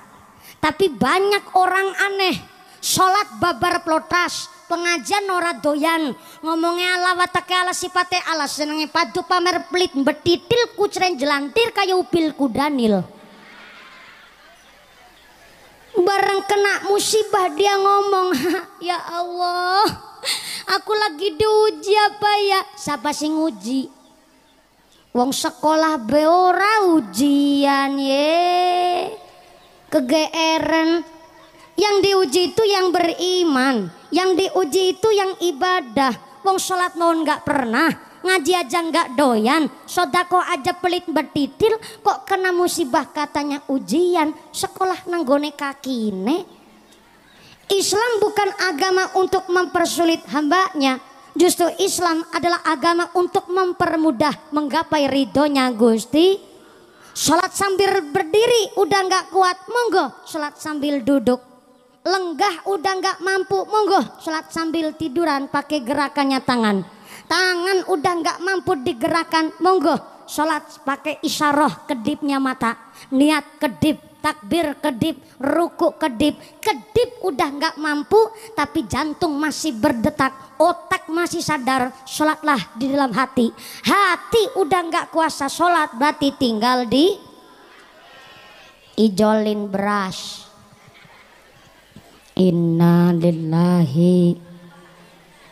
Tapi banyak orang aneh, sholat babar plotas, pengajian ora doyan, ngomongnya ala watake ala sipate ala, senenge padu pamer pelit, betitil kucren jelantir kayak upil kudanil. Bareng kena musibah dia ngomong, ya Allah, aku lagi diuji apa ya? Siapa sing nguji? Wong sekolah beora ujian ye. Kegeeran. Yang diuji itu yang beriman, Yang diuji itu yang ibadah. Wong sholat mohon nggak pernah, ngaji aja nggak doyan, sodako aja pelit bertitil, kok kena musibah katanya ujian. Sekolah nanggone kakine. Islam bukan agama untuk mempersulit hambanya, justru Islam adalah agama untuk mempermudah menggapai ridhonya Gusti. Sholat sambil berdiri udah nggak kuat, monggo sholat sambil duduk. Lenggah udah nggak mampu, monggo sholat sambil tiduran pakai gerakannya tangan. Tangan udah nggak mampu digerakkan, monggo sholat pakai isyarah kedipnya mata. Niat kedip, takbir kedip, ruku kedip. Kedip udah nggak mampu tapi jantung masih berdetak, otak masih sadar, sholatlah di dalam hati. Hati udah nggak kuasa sholat, berarti tinggal di ijolin beras. Inna lillahi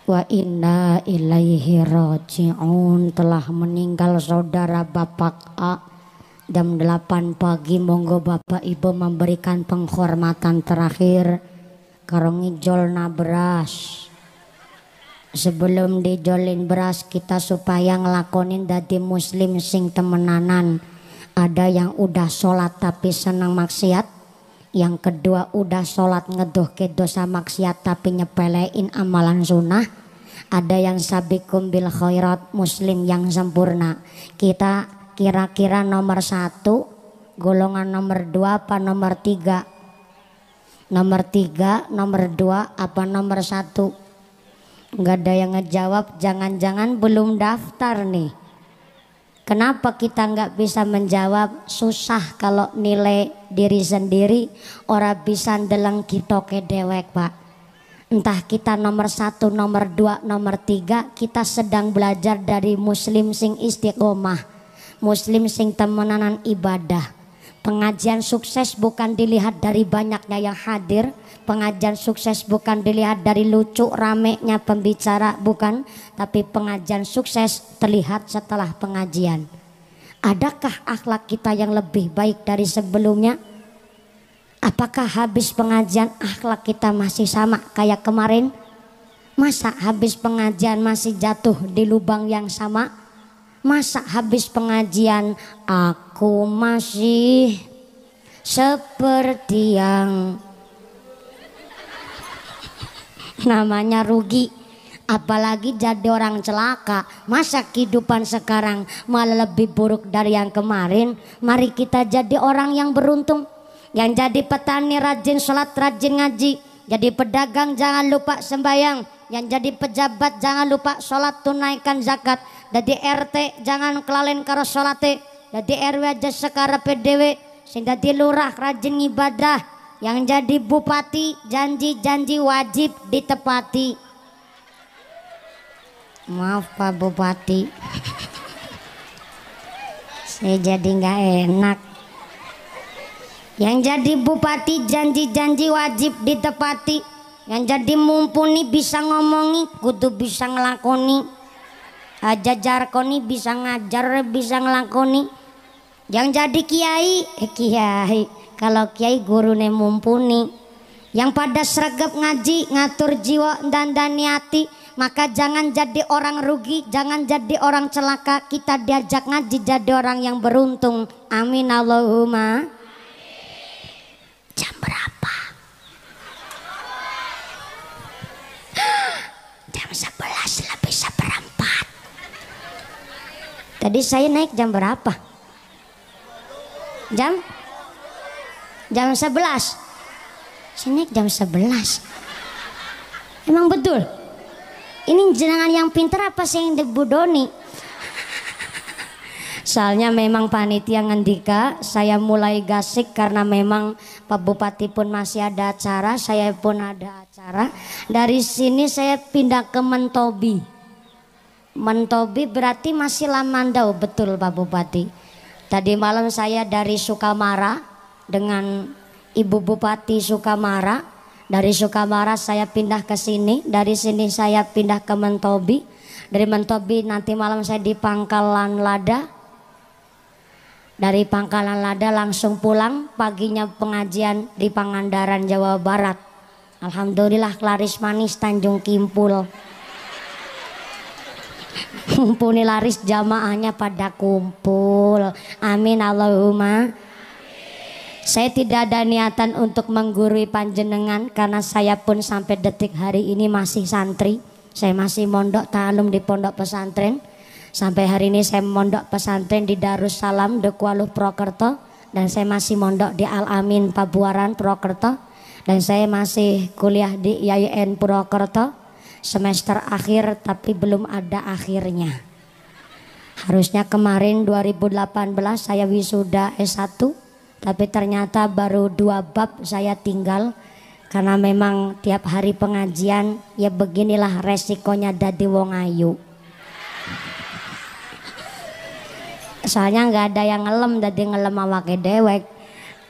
wa inna ilaihi raji'un. Telah meninggal saudara Bapak A jam 8 pagi. Monggo Bapak Ibu memberikan penghormatan terakhir karo ngijolna beras. Sebelum dijolin beras, kita supaya ngelakonin dadi muslim sing temenanan. Ada yang udah sholat tapi senang maksiat. Yang kedua udah sholat ngeduh ke dosa maksiat tapi nyepelein amalan sunnah. Ada yang sabiqum bil khairat, muslim yang sempurna. Kita kira-kira nomor 1, golongan nomor 2 apa nomor 3? Nomor 3, nomor 2 apa nomor 1? Nggak ada yang ngejawab, jangan-jangan belum daftar nih. Kenapa kita nggak bisa menjawab? Susah kalau nilai diri sendiri, ora bisa ndeleng kita ke dewek Pak. Entah kita nomor 1, nomor 2, nomor 3, kita sedang belajar dari muslim sing istiqomah, muslim sing temenanan ibadah. Pengajian sukses bukan dilihat dari banyaknya yang hadir. Pengajian sukses bukan dilihat dari lucu ramenya pembicara, bukan. Tapi pengajian sukses terlihat setelah pengajian. Adakah akhlak kita yang lebih baik dari sebelumnya? Apakah habis pengajian akhlak kita masih sama kayak kemarin? Masa habis pengajian masih jatuh di lubang yang sama? Masa habis pengajian aku masih seperti yang namanya rugi, apalagi jadi orang celaka. Masa kehidupan sekarang malah lebih buruk dari yang kemarin? Mari kita jadi orang yang beruntung. Yang jadi petani rajin sholat, rajin ngaji. Jadi pedagang jangan lupa sembahyang. Yang jadi pejabat jangan lupa sholat, tunaikan zakat. Jadi RT jangan kelalen karo sholate. Jadi RW aja sekara PDW. Sing jadi lurah rajin ibadah. Yang jadi bupati janji-janji wajib ditepati. Maaf Pak Bupati, saya jadi nggak enak. Yang jadi bupati janji-janji wajib ditepati. Yang jadi mumpuni bisa ngomongi, kudu bisa ngelakoni. Aja jarkoni bisa ngajar, bisa ngelakoni. Yang jadi kiai, kiai. Kalau kiai gurune mumpuni. Yang pada sregep ngaji, ngatur jiwa dan hati. Maka jangan jadi orang rugi, jangan jadi orang celaka. Kita diajak ngaji jadi orang yang beruntung. Amin Allahumma. Jam berapa? Jam 11 lebih seperempat. Tadi saya naik jam berapa? Jam 11. Saya naik jam 11. Emang betul? Ini jenengan yang pintar apa sih yang dibudoni? Soalnya memang panitia ngendika saya mulai gasik karena memang Pak Bupati pun masih ada acara, saya pun ada acara. Dari sini saya pindah ke Mentobi. Mentobi berarti masih Lamandau, betul Pak Bupati. Tadi malam saya dari Sukamara dengan Ibu Bupati Sukamara. Dari Sukamara saya pindah ke sini, dari sini saya pindah ke Mentobi. Dari Mentobi nanti malam saya di Pangkalan Lada. Dari Pangkalan Lada langsung pulang, paginya pengajian di Pangandaran Jawa Barat. Alhamdulillah laris manis Tanjung Kimpul. Mumpuni laris jamaahnya pada kumpul. Amin Allahumma. Saya tidak ada niatan untuk menggurui panjenengan karena saya pun sampai detik hari ini masih santri. Saya masih mondok ta'alum di pondok pesantren. Sampai hari ini saya mondok pesantren di Darussalam Dekualuh Prokerto, dan saya masih mondok di Al Amin Pabuaran Purwokerto, dan saya masih kuliah di IAIN Purwokerto semester akhir tapi belum ada akhirnya. Harusnya kemarin 2018 saya wisuda S1, tapi ternyata baru 2 bab saya tinggal karena memang tiap hari pengajian. Ya beginilah resikonya dadi wong ayu. Soalnya nggak ada yang ngelem, dadi ngelem awake dewek.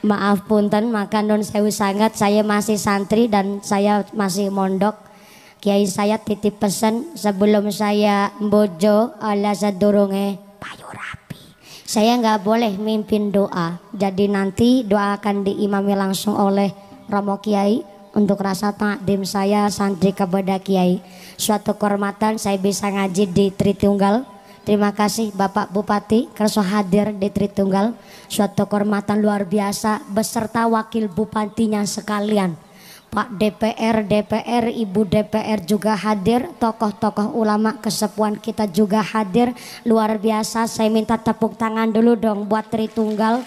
Maaf punten, maka nun sewu sangat, saya masih santri dan saya masih mondok. Kiai saya titip pesan sebelum saya mbojo ala sadurunge payu rapi, saya nggak boleh mimpin doa. Jadi nanti doa akan diimami langsung oleh Romo Kiai untuk rasa takdim saya santri kepada Kiai. Suatu kehormatan saya bisa ngaji di Tritunggal. Terima kasih Bapak Bupati kerso hadir di Tritunggal. Suatu kehormatan luar biasa beserta wakil bupatinya sekalian. Pak DPR, Ibu DPR juga hadir, tokoh-tokoh ulama kesepuan kita juga hadir. Luar biasa, saya minta tepuk tangan dulu dong buat Tritunggal.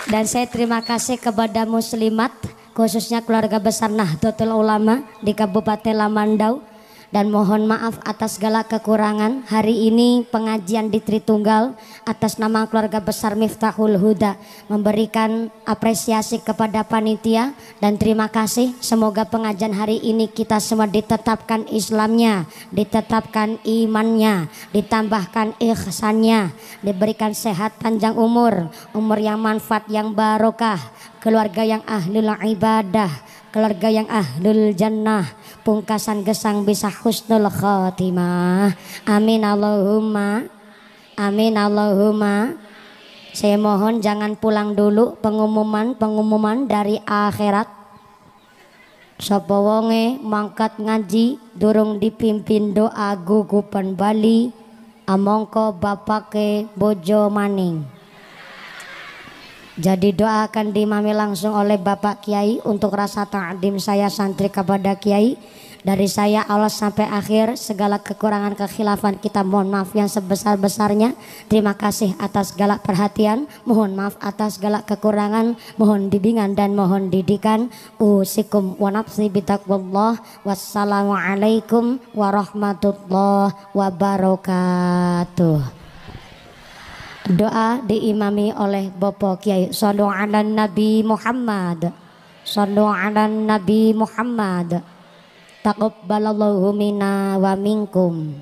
Dan saya terima kasih kepada muslimat, khususnya keluarga besar Nahdlatul Ulama di Kabupaten Lamandau. Dan mohon maaf atas segala kekurangan. Hari ini pengajian di Tritunggal atas nama keluarga besar Miftahul Huda memberikan apresiasi kepada panitia dan terima kasih. Semoga pengajian hari ini kita semua ditetapkan Islamnya, ditetapkan imannya, ditambahkan ihsannya, diberikan sehat panjang umur, umur yang manfaat yang barokah, keluarga yang ahlul ibadah, keluarga yang ahlul jannah, pungkasan gesang bisa husnul khotimah. Amin Allahumma. Amin Allahumma. Saya mohon jangan pulang dulu, pengumuman dari akhirat. Sapa wonge mangkat ngaji durung dipimpin doa gugupan Bali, amongko bapake bojo maning. Jadi doa akan diimami langsung oleh Bapak Kiai untuk rasa ta'dim saya santri kepada Kiai. Dari saya awal sampai akhir segala kekurangan kekhilafan kita mohon maaf yang sebesar-besarnya. Terima kasih atas segala perhatian, mohon maaf atas segala kekurangan, mohon bimbingan dan mohon didikan. Usikum wa nafsi bitaqwallah. Wassalamualaikum warahmatullahi wabarakatuh. Doa diimami oleh Bapak Kiai. Shallu ala Nabi Muhammad. Shallu ala Nabi Muhammad. Taqabbalallahu minna wa minkum.